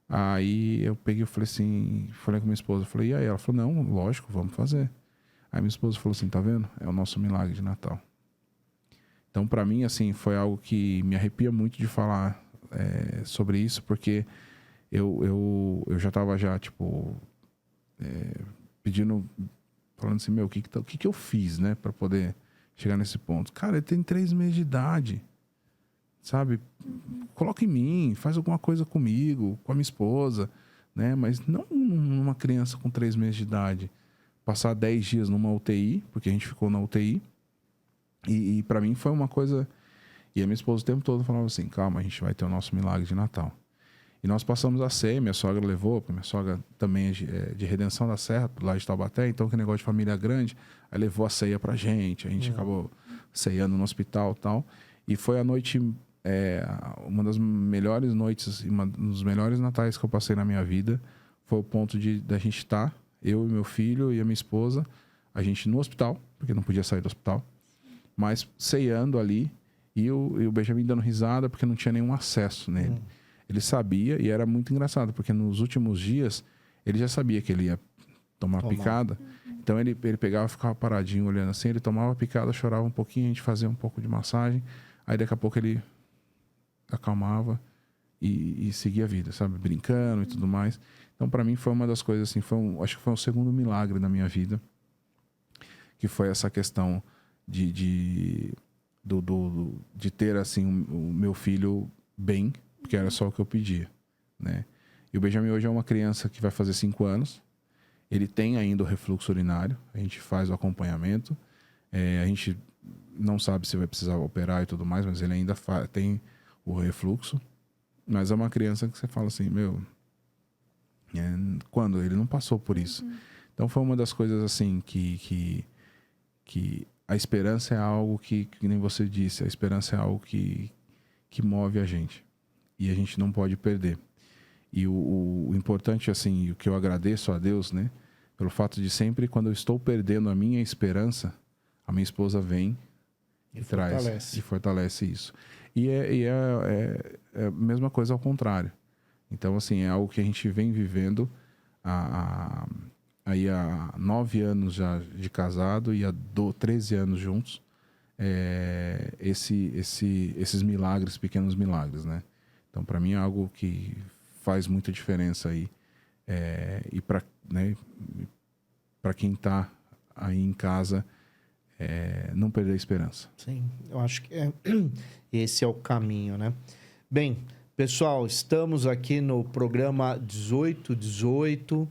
Aí, eu peguei e falei assim, falei com minha esposa, falei, e aí? Ela falou, não, lógico, vamos fazer. Aí minha esposa falou assim, tá vendo? É o nosso milagre de Natal. Então, para mim, assim, foi algo que me arrepia muito de falar sobre isso, porque eu já tava tipo, pedindo, falando assim, meu, o que eu fiz, né, para poder chegar nesse ponto? Cara, ele tem 3 meses de idade, sabe? Coloca em mim, faz alguma coisa comigo, com a minha esposa, né? Mas não uma criança com 3 meses de idade. Passar 10 dias numa UTI, porque a gente ficou na UTI. E para mim foi uma coisa... E a minha esposa o tempo todo falava assim, calma, a gente vai ter o nosso milagre de Natal. E nós passamos a ceia, minha sogra levou, porque minha sogra também é de Redenção da Serra, lá de Taubaté, então que negócio de família grande, aí levou a ceia pra gente, a gente acabou ceiando no hospital e tal. E foi a noite, uma das melhores noites, um dos melhores natais que eu passei na minha vida, foi o ponto da gente estar, eu e meu filho e a minha esposa, a gente no hospital, porque não podia sair do hospital, mas ceiando ali, e o Benjamin dando risada, porque não tinha nenhum acesso nele. Ele sabia, e era muito engraçado, porque nos últimos dias, ele já sabia que ele ia tomar picada. Então, ele pegava, ficava paradinho, olhando assim, ele tomava a picada, chorava um pouquinho, a gente fazia um pouco de massagem, aí daqui a pouco ele acalmava e seguia a vida, sabe? Brincando e tudo mais. Então, para mim, foi uma das coisas, assim, acho que foi o segundo milagre da minha vida, que foi essa questão de ter, assim, o meu filho bem, porque era só o que eu pedia, né? E o Benjamin hoje é uma criança que vai fazer 5 anos. Ele tem ainda o refluxo urinário. A gente faz o acompanhamento. A gente não sabe se vai precisar operar e tudo mais, mas ele ainda tem o refluxo. Mas é uma criança que você fala assim, meu... quando? Ele não passou por isso. Então foi uma das coisas assim que a esperança é algo que nem você disse, a esperança é algo que move a gente. E a gente não pode perder. E o importante, assim, o que eu agradeço a Deus, né? Pelo fato de sempre, quando eu estou perdendo a minha esperança, a minha esposa vem e fortalece isso. E é a mesma coisa ao contrário. Então, assim, é algo que a gente vem vivendo aí há 9 anos já de casado e há 13 anos juntos. Esses milagres, pequenos milagres, né? Então, para mim é algo que faz muita diferença aí. E para, né, para quem está aí em casa, não perder a esperança. Sim, eu acho que esse é o caminho, né? Bem, pessoal, estamos aqui no programa 1818.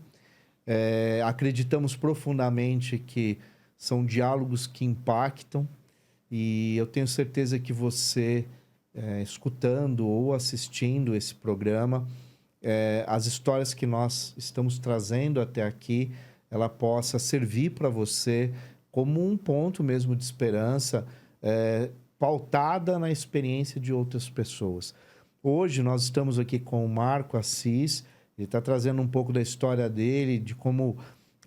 Acreditamos profundamente que são diálogos que impactam e eu tenho certeza que você, escutando ou assistindo esse programa, as histórias que nós estamos trazendo até aqui, ela possa servir para você como um ponto mesmo de esperança, pautada na experiência de outras pessoas. Hoje nós estamos aqui com o Marco Assis, ele está trazendo um pouco da história dele, de como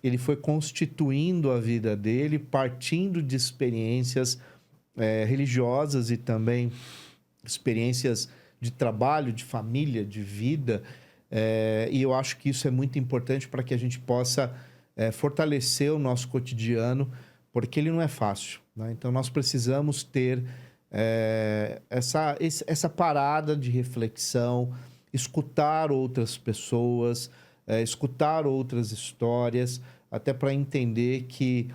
ele foi constituindo a vida dele, partindo de experiências religiosas e também experiências de trabalho, de família, de vida. E eu acho que isso é muito importante para que a gente possa fortalecer o nosso cotidiano, porque ele não é fácil, né? Então, nós precisamos ter essa parada de reflexão, escutar outras pessoas, escutar outras histórias, até para entender que,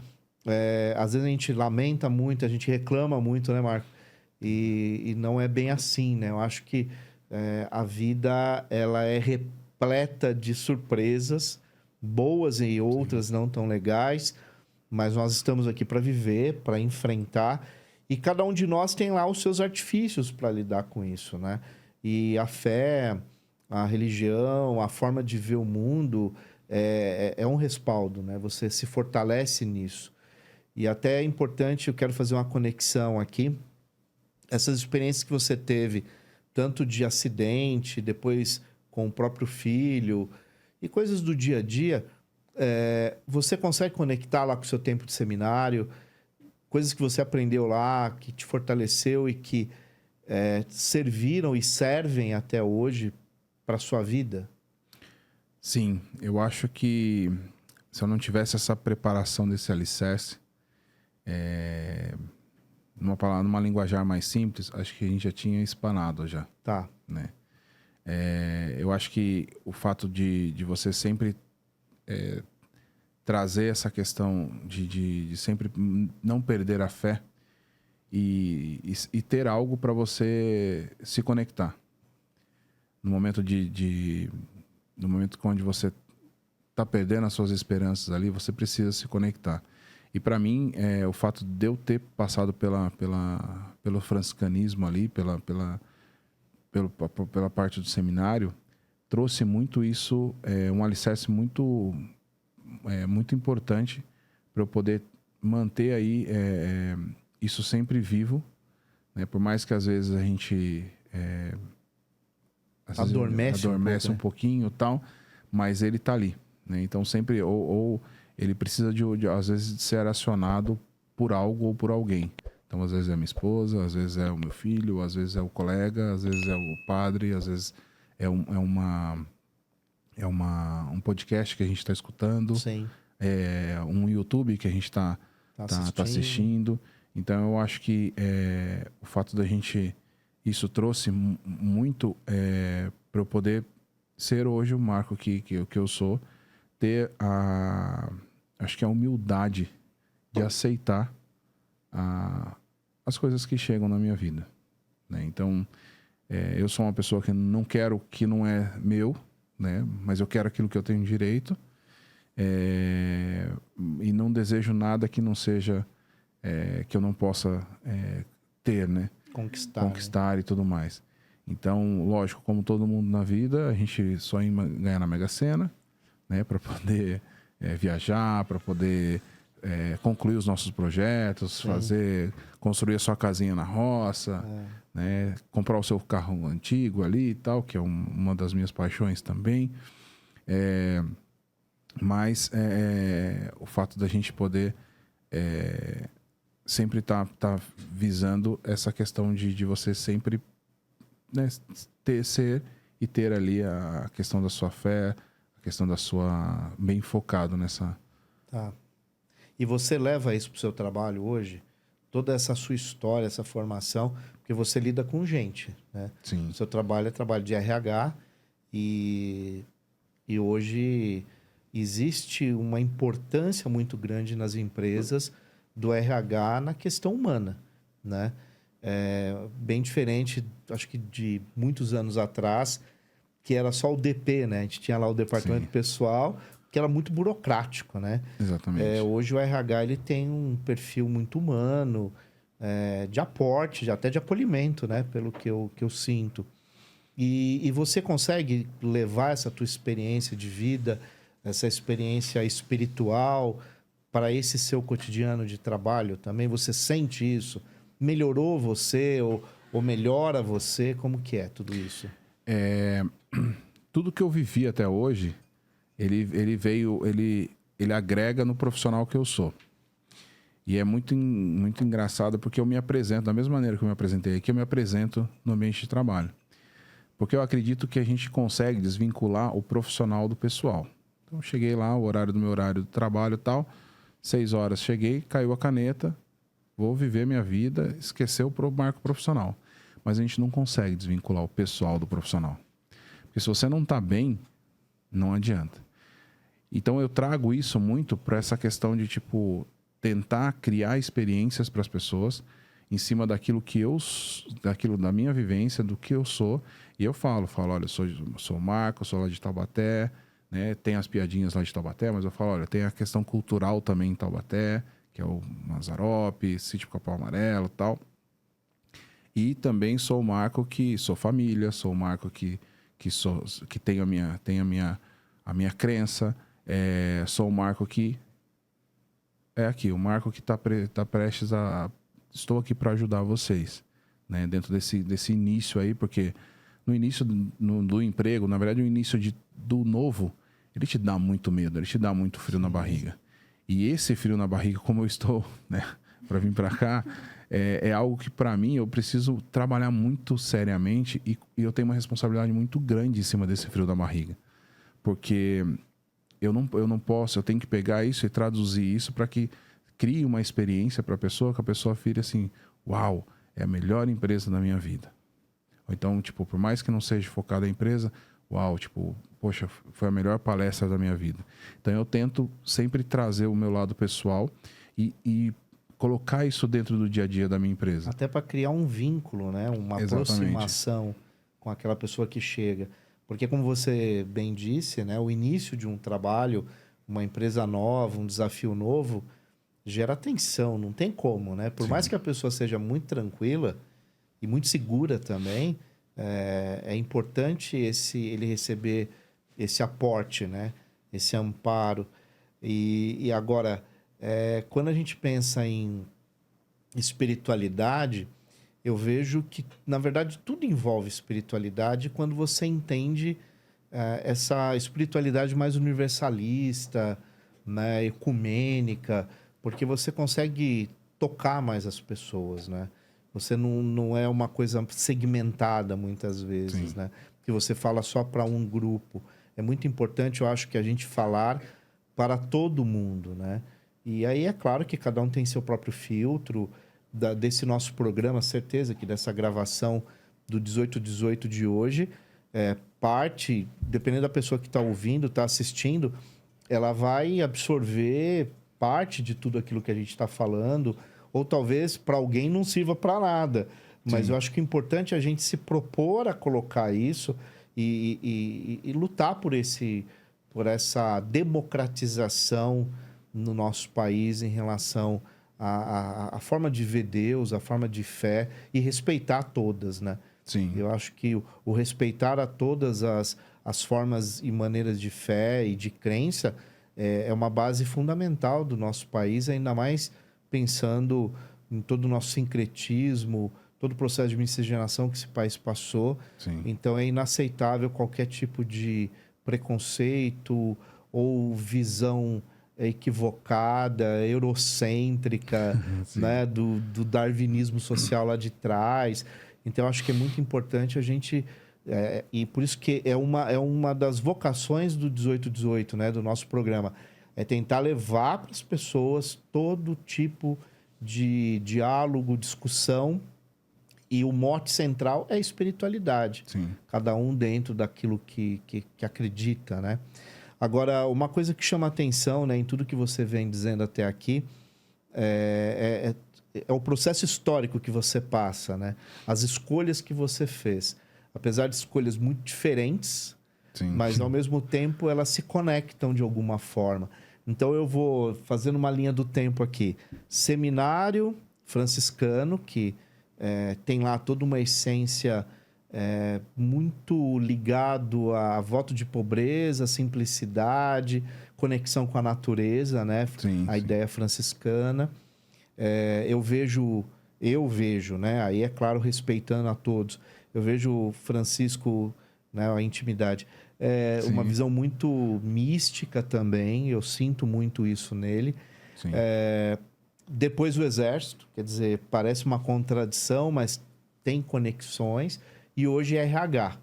às vezes, a gente lamenta muito, a gente reclama muito, né, Marco? E não é bem assim, né? Eu acho que a vida ela é repleta de surpresas, boas e outras não tão legais, mas nós estamos aqui para viver, para enfrentar, e cada um de nós tem lá os seus artifícios para lidar com isso, né? E a fé, a religião, a forma de ver o mundo é um respaldo, né? Você se fortalece nisso. E até é importante, eu quero fazer uma conexão aqui, essas experiências que você teve, tanto de acidente, depois com o próprio filho, e coisas do dia a dia, você consegue conectar lá com o seu tempo de seminário, coisas que você aprendeu lá, que te fortaleceu e que serviram e servem até hoje para a sua vida? Sim, eu acho que se eu não tivesse essa preparação desse alicerce, numa linguajar mais simples, acho que a gente já tinha espanado já. Tá. Né? Eu acho que o fato de você sempre trazer essa questão de sempre não perder a fé e ter algo para você se conectar. No momento no momento onde você está perdendo as suas esperanças ali, você precisa se conectar. E para mim, o fato de eu ter passado pelo franciscanismo ali, pela parte do seminário, trouxe muito isso, um alicerce muito importante para eu poder manter aí isso sempre vivo, né? Por mais que às vezes a gente adormece um pouquinho e tal, mas ele está ali, né? Então sempre ou ele precisa às vezes de ser acionado por algo ou por alguém. Então às vezes é minha esposa, às vezes é o meu filho, às vezes é o colega, às vezes é o padre, às vezes é um podcast que a gente está escutando. Sim. Um YouTube que a gente está assistindo. Então eu acho que o fato da gente... Isso trouxe muito para eu poder ser hoje o Marco que eu sou, ter acho que a humildade de aceitar as coisas que chegam na minha vida, né? Então, eu sou uma pessoa que não quero o que não é meu, né? Mas eu quero aquilo que eu tenho direito, e não desejo nada que não seja, que eu não possa ter, né? Conquistar e tudo mais. Então, lógico, como todo mundo na vida, a gente sonha em ganhar na Mega Sena, né? Para poder viajar, para poder concluir os nossos projetos, construir a sua casinha na roça, né? Comprar o seu carro antigo ali e tal, que é uma das minhas paixões também. Mas o fato da gente poder sempre tá visando essa questão de você sempre, né, ter ali a questão da sua fé, a questão da sua... bem focado nessa... Tá. E você leva isso para o seu trabalho hoje? Toda essa sua história, essa formação, porque você lida com gente, né? Sim. O seu trabalho é trabalho de RH e hoje existe uma importância muito grande nas empresas do RH na questão humana, né? Bem diferente, acho que de muitos anos atrás, que era só o DP, né? A gente tinha lá o departamento Sim. pessoal, que era muito burocrático, né? Exatamente. Hoje o RH ele tem um perfil muito humano, de aporte, até de acolhimento, né? Pelo que eu sinto. E você consegue levar essa tua experiência de vida, essa experiência espiritual para esse seu cotidiano de trabalho também? Você sente isso? Melhorou você ou melhora você? Como que é tudo isso? Tudo que eu vivi até hoje, ele agrega no profissional que eu sou. E é muito engraçado porque eu me apresento, da mesma maneira que eu me apresentei aqui, eu me apresento no ambiente de trabalho. Porque eu acredito que a gente consegue desvincular o profissional do pessoal. Então, eu cheguei lá, o horário do meu horário do trabalho e tal, 6 horas cheguei, caiu a caneta, vou viver minha vida, esquecer o marco profissional. Mas a gente não consegue desvincular o pessoal do profissional. Porque se você não está bem, não adianta. Então eu trago isso muito para essa questão de tipo tentar criar experiências para as pessoas em cima daquilo da minha vivência, do que eu sou. E eu falo, olha, eu sou o Marco, eu sou lá de Taubaté, né? Tem as piadinhas lá de Taubaté, mas eu falo, olha, tem a questão cultural também em Taubaté, que é o Mazzaropi, Sítio Capão Amarelo e tal. E também sou o Marco que sou família, sou o Marco que tenho a minha crença, sou o Marco que o Marco que está prestes a... Estou aqui para ajudar vocês, né? Dentro desse início aí, porque no início do emprego, na verdade, o início do novo, ele te dá muito medo, ele te dá muito frio na barriga. E esse frio na barriga, como eu estou, né, para vir para cá, é algo que, para mim, eu preciso trabalhar muito seriamente e eu tenho uma responsabilidade muito grande em cima desse frio da barriga. Porque eu não posso, eu tenho que pegar isso e traduzir isso para que crie uma experiência para a pessoa, que a pessoa fique assim, uau, é a melhor empresa da minha vida. Ou então, tipo, por mais que não seja focada a empresa, uau, tipo, poxa, foi a melhor palestra da minha vida. Então eu tento sempre trazer o meu lado pessoal e colocar isso dentro do dia a dia da minha empresa. Até para criar um vínculo, né? Uma Exatamente. aproximação com aquela pessoa que chega. Porque, como você bem disse, né? O início de um trabalho, uma empresa nova, um desafio novo, gera tensão, não tem como, né? Por Sim. mais que a pessoa seja muito tranquila e muito segura também, é importante ele receber esse aporte, né? Esse amparo. E agora, quando a gente pensa em espiritualidade, eu vejo que, na verdade, tudo envolve espiritualidade quando você entende essa espiritualidade mais universalista, né? Ecumênica, porque você consegue tocar mais as pessoas, né? Você não é uma coisa segmentada muitas vezes, Sim. né? Que você fala só para um grupo. É muito importante, eu acho, que a gente falar para todo mundo, né? E aí é claro que cada um tem seu próprio filtro desse nosso programa, certeza que dessa gravação do 1818 de hoje, parte, dependendo da pessoa que está ouvindo, está assistindo, ela vai absorver parte de tudo aquilo que a gente está falando, ou talvez para alguém não sirva para nada. Mas Sim. eu acho que é importante a gente se propor a colocar isso e lutar por essa democratização no nosso país em relação à forma de ver Deus, a forma de fé e respeitar todas, né? Sim. Eu acho que o respeitar a todas as formas e maneiras de fé e de crença é uma base fundamental do nosso país, ainda mais pensando em todo o nosso sincretismo, todo o processo de miscigenação que esse país passou. Sim. Então, é inaceitável qualquer tipo de preconceito ou visão equivocada, eurocêntrica, né? Do darwinismo social lá de trás. Então, eu acho que é muito importante a gente... e por isso que é uma das vocações do 1818, né? Do nosso programa. É tentar levar para as pessoas todo tipo de diálogo, discussão. E o mote central é a espiritualidade. Sim. Cada um dentro daquilo que acredita, né? Agora, uma coisa que chama atenção, né, em tudo que você vem dizendo até aqui é o processo histórico que você passa, né? As escolhas que você fez. Apesar de escolhas muito diferentes, Sim. mas ao mesmo tempo elas se conectam de alguma forma. Então eu vou fazendo uma linha do tempo aqui. Seminário franciscano, que tem lá toda uma essência muito ligado a voto de pobreza, simplicidade, conexão com a natureza, né? Sim, A sim. ideia franciscana. Eu vejo, né? Aí é claro, respeitando a todos. Eu vejo Francisco, né? A intimidade. Uma visão muito mística também. Eu sinto muito isso nele. Sim. Depois o exército, quer dizer, parece uma contradição, mas tem conexões. E hoje é RH.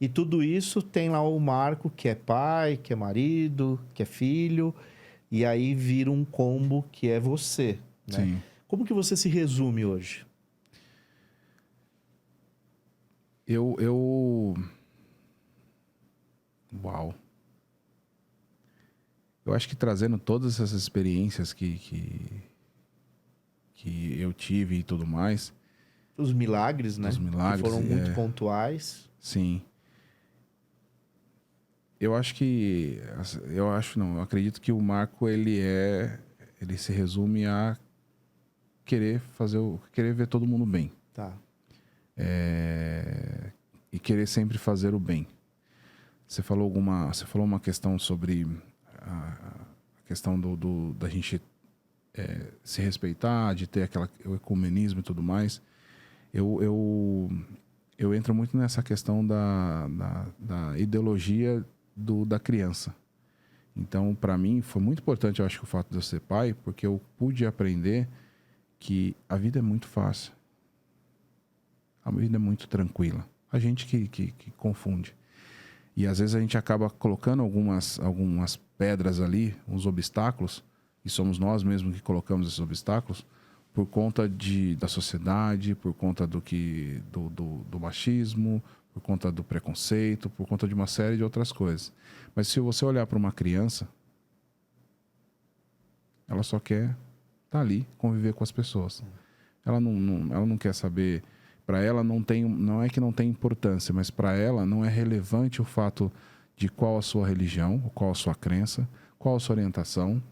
E tudo isso tem lá o Marco, que é pai, que é marido, que é filho. E aí vira um combo que é você, né? Sim. Como que você se resume hoje? Uau. Eu acho que trazendo todas essas experiências que eu tive e tudo mais... Os milagres, né? Os milagres, que foram muito pontuais. Sim. Eu acredito que o Marco, ele se resume a querer ver todo mundo bem. Tá. E querer sempre fazer o bem. Você falou uma questão sobre a questão da gente se respeitar, de ter o ecumenismo e tudo mais. Eu entro muito nessa questão da ideologia da criança. Então, para mim, foi muito importante, eu acho, que o fato de eu ser pai, porque eu pude aprender que a vida é muito fácil. A vida é muito tranquila. A gente que confunde. E às vezes a gente acaba colocando algumas pedras ali, uns obstáculos, e somos nós mesmos que colocamos esses obstáculos, por conta da sociedade, por conta do machismo, por conta do preconceito, por conta de uma série de outras coisas. Mas se você olhar para uma criança, ela só quer estar ali, conviver com as pessoas. Ela não quer saber... Para ela não é que não tem importância, mas para ela não é relevante o fato de qual a sua religião, qual a sua crença, qual a sua orientação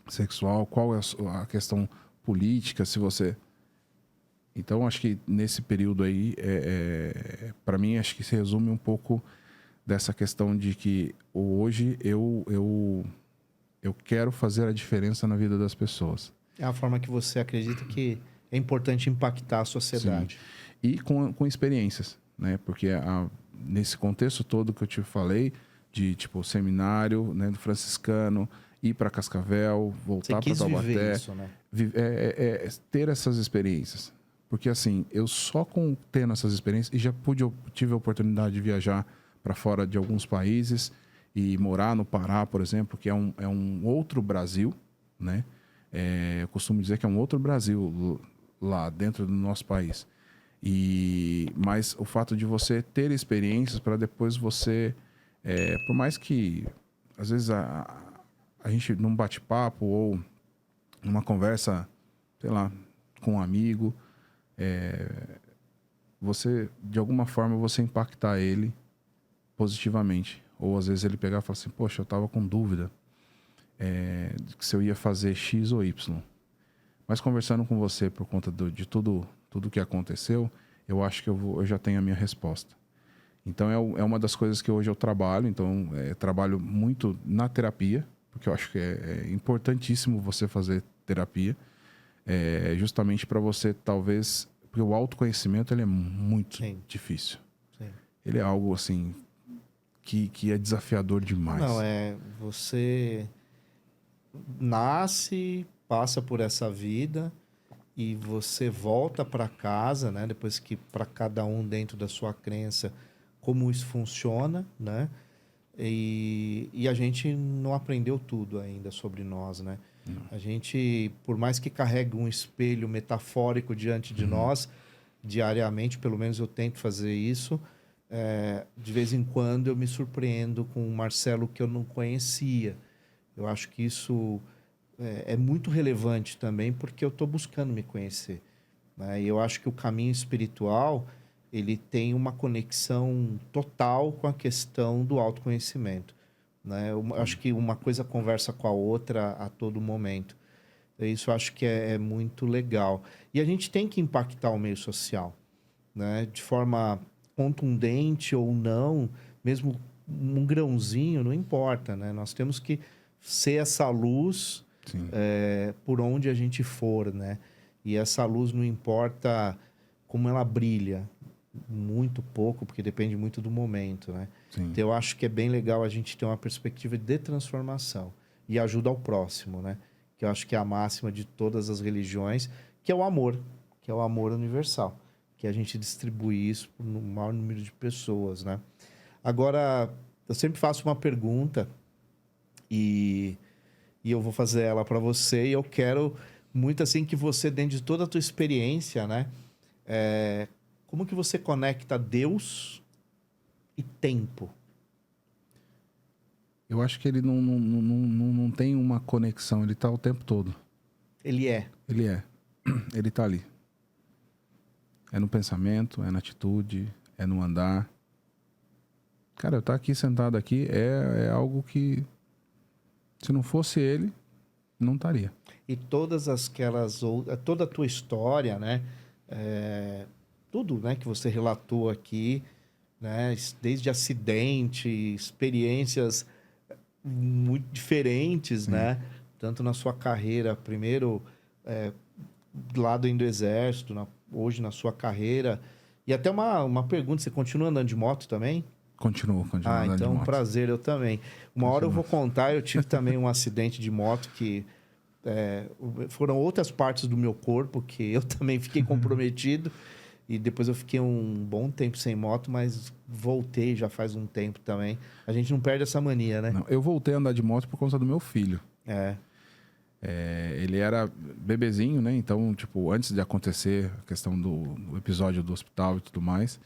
sexual, qual é a questão política, se você... Então, acho que nesse período aí, para mim, acho que se resume um pouco dessa questão de que hoje eu quero fazer a diferença na vida das pessoas. É a forma que você acredita que é importante impactar a sociedade. Sim. E com experiências, né? Porque nesse contexto todo que eu te falei, de tipo seminário, né, do franciscano, ir para Cascavel, voltar para Taubaté, isso, né? ter essas experiências. Porque assim, eu só tendo essas experiências, e tive a oportunidade de viajar para fora de alguns países e morar no Pará, por exemplo, que é um outro Brasil, né? Eu costumo dizer que é um outro Brasil lá dentro do nosso país. Mas o fato de você ter experiências para depois você... por mais que, às vezes, a gente num bate-papo ou numa conversa, sei lá, com um amigo, você, de alguma forma, você impactar ele positivamente. Ou, às vezes, ele pegar e falar assim, poxa, eu estava com dúvida se eu ia fazer X ou Y. Mas conversando com você por conta de tudo que aconteceu, eu acho que eu já tenho a minha resposta. Então, é uma das coisas que hoje eu trabalho. Então, trabalho muito na terapia, porque eu acho que é importantíssimo você fazer terapia, justamente para você, talvez... Porque o autoconhecimento, ele é muito difícil. Sim. Ele é algo, assim, que é desafiador demais. Não, você nasce, passa por essa vida e você volta para casa, né? Depois que para cada um dentro da sua crença como isso funciona, né? E a gente não aprendeu tudo ainda sobre nós, né? A gente, por mais que carregue um espelho metafórico diante de nós, diariamente, pelo menos eu tento fazer isso, de vez em quando eu me surpreendo com um Marcelo que eu não conhecia. Eu acho que isso é muito relevante também, porque eu estou buscando me conhecer, né? E eu acho que o caminho espiritual, ele tem uma conexão total com a questão do autoconhecimento, né? Eu acho que uma coisa conversa com a outra a todo momento. Isso eu acho que é muito legal. E a gente tem que impactar o meio social, né? De forma contundente ou não, mesmo um grãozinho, não importa, né? Nós temos que ser essa luz por onde a gente for, né? E essa luz não importa como ela brilha, muito pouco, porque depende muito do momento, né? Sim. Então, eu acho que é bem legal a gente ter uma perspectiva de transformação e ajuda ao próximo, né? Que eu acho que é a máxima de todas as religiões, que é o amor universal, que a gente distribui isso para o maior número de pessoas, né? Agora, eu sempre faço uma pergunta e eu vou fazer ela para você e eu quero muito assim que você, dentro de toda a tua experiência, né? Como que você conecta Deus e tempo? Eu acho que ele não tem uma conexão, ele tá o tempo todo. Ele é. Ele é. Ele tá ali. É no pensamento, é na atitude, é no andar. Cara, eu estar aqui sentado aqui é algo que, se não fosse ele, não estaria. E todas toda a tua história, né? Tudo, né, que você relatou aqui, né? Desde acidente, experiências muito diferentes, né? Tanto na sua carreira, primeiro lá do Exército, hoje na sua carreira. E até uma pergunta, você continua andando de moto também? Continuo andando de então, moto. prazer, eu também. Uma hora eu vou contar, eu tive também um acidente de moto que foram outras partes do meu corpo que eu também fiquei comprometido. E depois eu fiquei um bom tempo sem moto, mas voltei já faz um tempo também. A gente não perde essa mania, né? Não, eu voltei a andar de moto por conta do meu filho. Ele era bebezinho, né? Então, tipo, antes de acontecer a questão do episódio do hospital e tudo mais,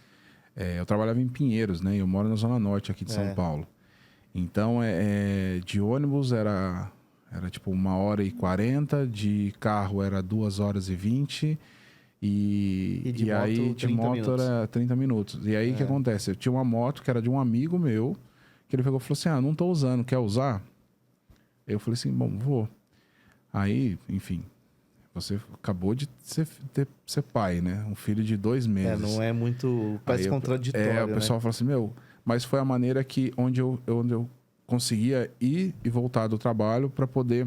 eu trabalhava em Pinheiros, né? Eu moro na Zona Norte aqui de São Paulo. Então, de ônibus era tipo 1h40, de carro era 2h20 e aí de moto era 30 minutos. E aí o que acontece? Eu tinha uma moto que era de um amigo meu, que ele pegou e falou assim, não tô usando, quer usar? Eu falei assim, bom, vou. Aí, enfim, você acabou de ser pai, né? Um filho de 2 meses. Não é muito... Parece contraditório, o pessoal fala assim, mas foi a maneira onde eu conseguia ir e voltar do trabalho para poder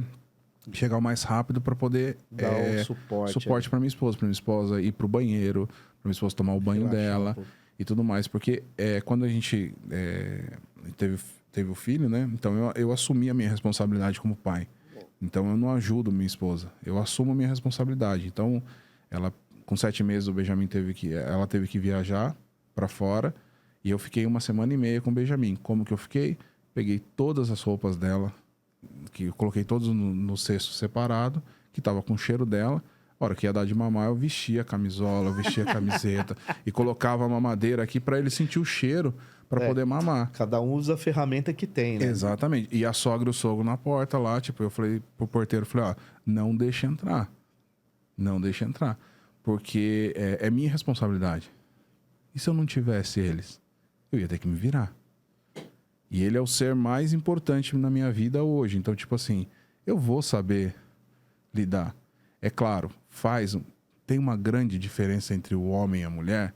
chegar o mais rápido, para poder dar um suporte para minha esposa ir pro banheiro, para minha esposa tomar o banho dela e tudo mais. Porque quando a gente teve o filho, né? Então eu assumi a minha responsabilidade como pai. Então eu não ajudo minha esposa, eu assumo a minha responsabilidade. Então ela, com 7 meses, o Benjamin teve que viajar para fora e eu fiquei 1,5 com o Benjamin. Como que eu fiquei? Peguei todas as roupas dela, que eu coloquei todos no cesto separado, que tava com o cheiro dela. A hora que ia dar de mamar, eu vestia a camisola, vestia a camiseta e colocava a mamadeira aqui para ele sentir o cheiro para poder mamar. Cada um usa a ferramenta que tem, né? Exatamente. E a sogra e o sogro na porta lá, tipo, eu falei pro porteiro, não deixa entrar. Não deixa entrar. Porque é minha responsabilidade. E se eu não tivesse eles? Eu ia ter que me virar. E ele é o ser mais importante na minha vida hoje. Então, tipo assim, eu vou saber lidar. É claro, tem uma grande diferença entre o homem e a mulher.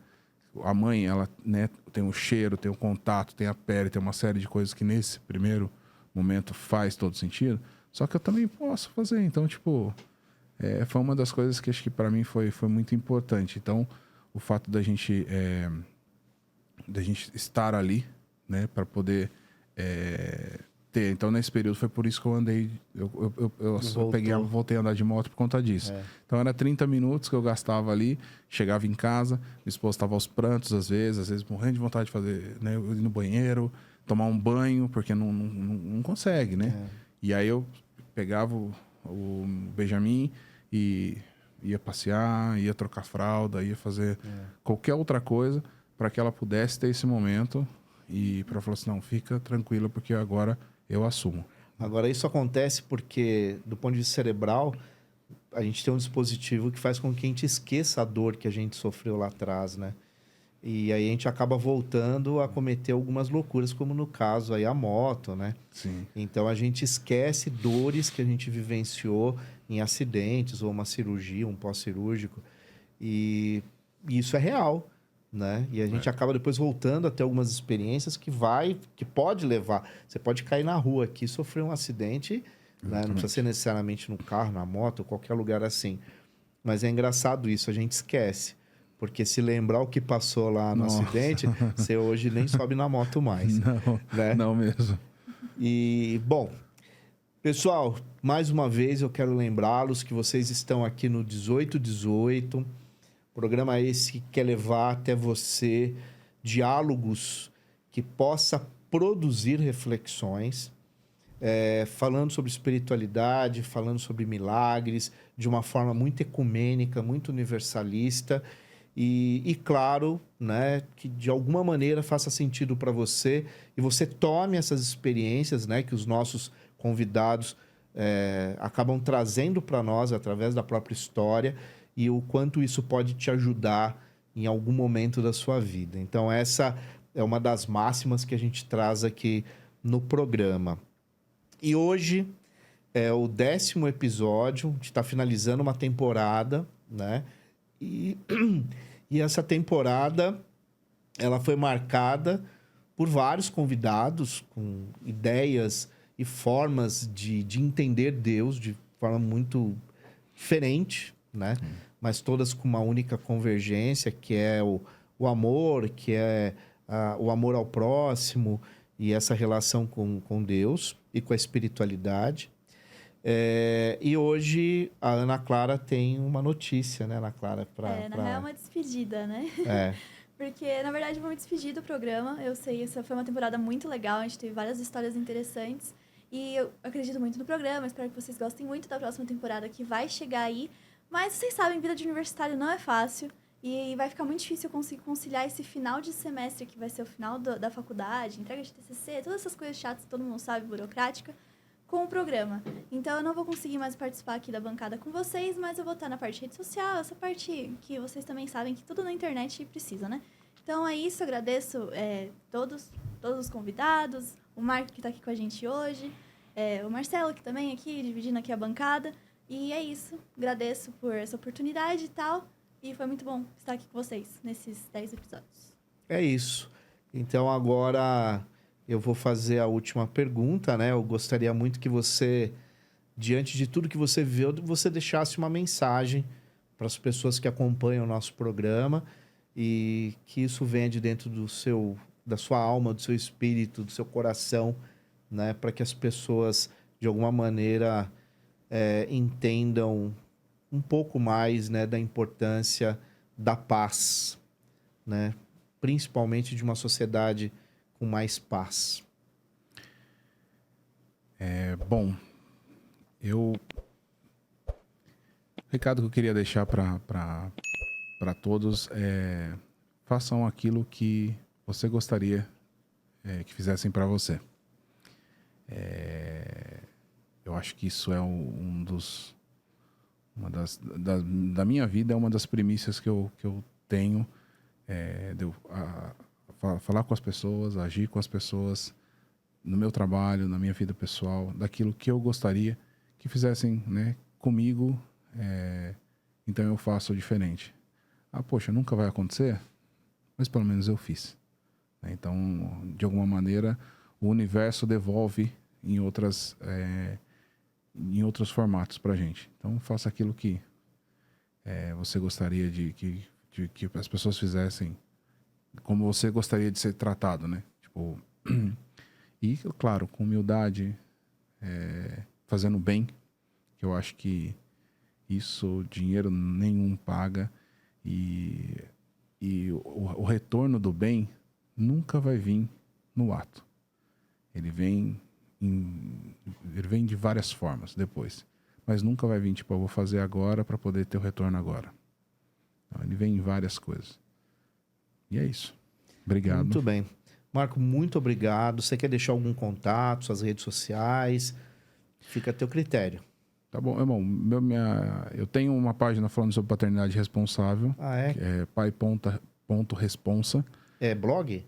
A mãe, ela, né, tem o cheiro, tem o contato, tem a pele, tem uma série de coisas que nesse primeiro momento faz todo sentido. Só que eu também posso fazer. Então, tipo, foi uma das coisas que acho que para mim foi muito importante. Então, o fato da gente estar ali, né, para poder ter. Então, nesse período, foi por isso que eu andei... Eu voltei a andar de moto por conta disso. Então, era 30 minutos que eu gastava ali, chegava em casa, minha esposa estava aos prantos, às vezes morrendo de vontade de fazer, né? Eu ir no banheiro, tomar um banho, porque não consegue, né? E aí, eu pegava o Benjamin e ia passear, ia trocar fralda, ia fazer qualquer outra coisa para que ela pudesse ter esse momento e para falar assim, não, fica tranquila, porque agora eu assumo. Agora, isso acontece porque, do ponto de vista cerebral, a gente tem um dispositivo que faz com que a gente esqueça a dor que a gente sofreu lá atrás, né? E aí a gente acaba voltando a cometer algumas loucuras, como no caso aí a moto, né? Sim. Então a gente esquece dores que a gente vivenciou em acidentes ou uma cirurgia, um pós-cirúrgico. E isso é real, né? E a gente acaba depois voltando a ter algumas experiências que pode levar. Você pode cair na rua aqui, sofrer um acidente, né? Não precisa ser necessariamente no carro, na moto, qualquer lugar assim. Mas é engraçado isso, a gente esquece. Porque se lembrar o que passou lá no acidente, você hoje nem sobe na moto mais. Não, né? Não mesmo. E, bom, pessoal, mais uma vez eu quero lembrá-los que vocês estão aqui no 1818, programa esse que quer levar até você diálogos que possa produzir reflexões, falando sobre espiritualidade, falando sobre milagres, de uma forma muito ecumênica, muito universalista. E claro, né, que de alguma maneira faça sentido para você e você tome essas experiências, né, que os nossos convidados acabam trazendo para nós através da própria história e o quanto isso pode te ajudar em algum momento da sua vida. Então, essa é uma das máximas que a gente traz aqui no programa. E hoje é o 10º episódio, a gente está finalizando uma temporada, né? E essa temporada, ela foi marcada por vários convidados com ideias e formas de entender Deus de forma muito diferente, né? Mas todas com uma única convergência, que é o amor, que é o amor ao próximo e essa relação com Deus e com a espiritualidade. E hoje a Ana Clara tem uma notícia, né, Ana Clara? Na real é uma despedida, né? Porque, na verdade, eu vou me despedir do programa. Eu sei, essa foi uma temporada muito legal, a gente teve várias histórias interessantes. E eu acredito muito no programa, espero que vocês gostem muito da próxima temporada que vai chegar aí. Mas vocês sabem, vida de universitário não é fácil. E vai ficar muito difícil eu conseguir conciliar esse final de semestre, que vai ser o final da faculdade, entrega de TCC, todas essas coisas chatas que todo mundo sabe, burocrática, com o programa. Então, eu não vou conseguir mais participar aqui da bancada com vocês, mas eu vou estar na parte de rede social, essa parte que vocês também sabem que tudo na internet precisa, né? Então, é isso. Agradeço todos os convidados, o Marco, que está aqui com a gente hoje, o Marcelo, que também aqui, dividindo aqui a bancada. E é isso. Agradeço por essa oportunidade e tal. E foi muito bom estar aqui com vocês nesses 10 episódios. É isso. Então, agora eu vou fazer a última pergunta, né? Eu gostaria muito que você, diante de tudo que você viu, você deixasse uma mensagem para as pessoas que acompanham o nosso programa e que isso venha de dentro da sua alma, do seu espírito, do seu coração, né? Para que as pessoas, de alguma maneira, entendam um pouco mais, né, da importância da paz, né? Principalmente de uma sociedade com mais paz. Bom, o recado que eu queria deixar para todos é: façam aquilo que você gostaria que fizessem para você. Eu acho que isso é da minha vida, é uma das premissas que eu tenho, de eu falar com as pessoas, agir com as pessoas no meu trabalho, na minha vida pessoal, daquilo que eu gostaria que fizessem, né, comigo, então eu faço diferente. Poxa, nunca vai acontecer, mas pelo menos eu fiz. Então, de alguma maneira, o universo devolve em outros formatos pra gente. Então, faça aquilo que você gostaria que as pessoas fizessem, como você gostaria de ser tratado, né? Tipo, E, claro, com humildade, fazendo bem, que eu acho que isso dinheiro nenhum paga. E o retorno do bem nunca vai vir no ato. Ele vem de várias formas depois. Mas nunca vai vir, tipo, eu vou fazer agora para poder ter o retorno agora. Não, ele vem em várias coisas. E é isso. Obrigado. Muito bem. Marco, muito obrigado. Você quer deixar algum contato, suas redes sociais? Fica a teu critério. Tá bom, irmão. Eu tenho uma página falando sobre paternidade responsável. Ah, é? Que é pai.responsa. É blog?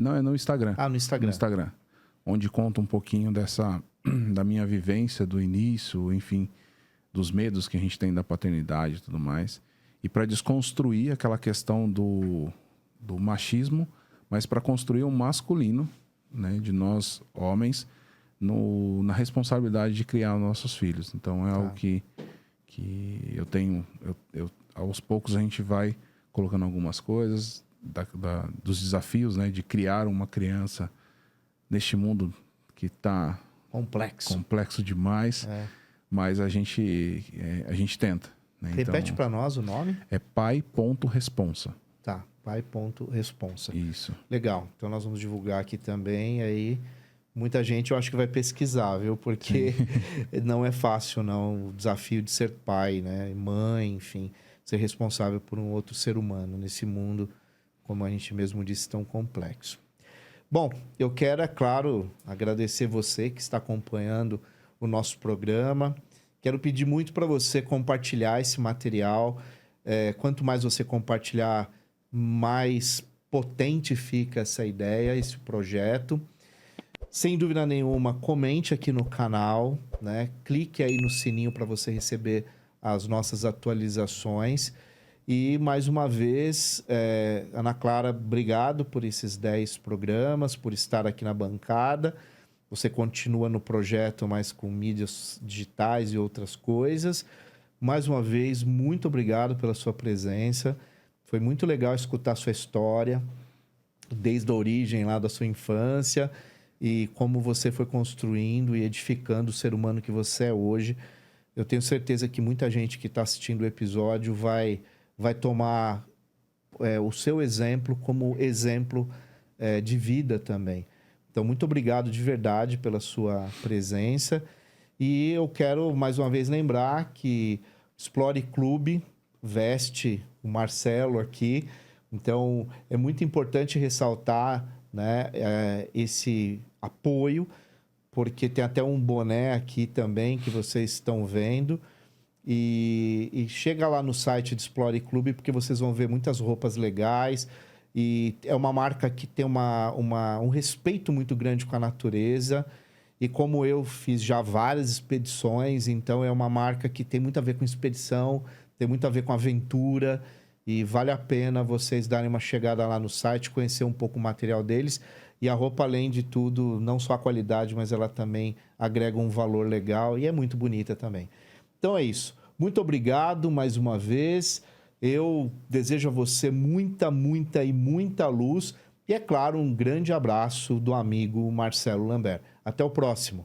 Não, é no Instagram. Ah, no Instagram. No Instagram. Onde conta um pouquinho da minha vivência, do início, enfim, dos medos que a gente tem da paternidade e tudo mais. E para desconstruir aquela questão do machismo, mas para construir um masculino, né, de nós, homens, na responsabilidade de criar nossos filhos. Então, é algo que eu tenho... aos poucos a gente vai colocando algumas coisas dos desafios, né, de criar uma criança neste mundo que está... complexo demais. Mas a gente tenta. Né? Repete então, para nós o nome. É pai.responsa. Tá, pai.responsa. Isso. Legal. Então nós vamos divulgar aqui também. Aí muita gente eu acho que vai pesquisar, viu? Porque não é fácil, não. O desafio de ser pai, né? Mãe, enfim. Ser responsável por um outro ser humano nesse mundo, como a gente mesmo disse, tão complexo. Bom, eu quero, é claro, agradecer você que está acompanhando o nosso programa. Quero pedir muito para você compartilhar esse material. Quanto mais você compartilhar, mais potente fica essa ideia, esse projeto. Sem dúvida nenhuma, comente aqui no canal, né? Clique aí no sininho para você receber as nossas atualizações. E, mais uma vez, Ana Clara, obrigado por esses 10 programas, por estar aqui na bancada. Você continua no projeto, mas com mídias digitais e outras coisas. Mais uma vez, muito obrigado pela sua presença. Foi muito legal escutar a sua história, desde a origem lá da sua infância, e como você foi construindo e edificando o ser humano que você é hoje. Eu tenho certeza que muita gente que está assistindo o episódio vai tomar o seu exemplo como exemplo de vida também. Então, muito obrigado de verdade pela sua presença. E eu quero, mais uma vez, lembrar que Explore Clube veste o Marcelo aqui. Então, é muito importante ressaltar, né, esse apoio, porque tem até um boné aqui também que vocês estão vendo. E chega lá no site de Explore Clube, porque vocês vão ver muitas roupas legais. E é uma marca que tem um respeito muito grande com a natureza. E como eu fiz já várias expedições, então é uma marca que tem muito a ver com expedição, tem muito a ver com aventura. E vale a pena vocês darem uma chegada lá no site, conhecer um pouco o material deles. E a roupa, além de tudo, não só a qualidade, mas ela também agrega um valor legal e é muito bonita também. Então é isso. Muito obrigado mais uma vez. Eu desejo a você muita, muita e muita luz. E, é claro, um grande abraço do amigo Marcelo Lambert. Até o próximo.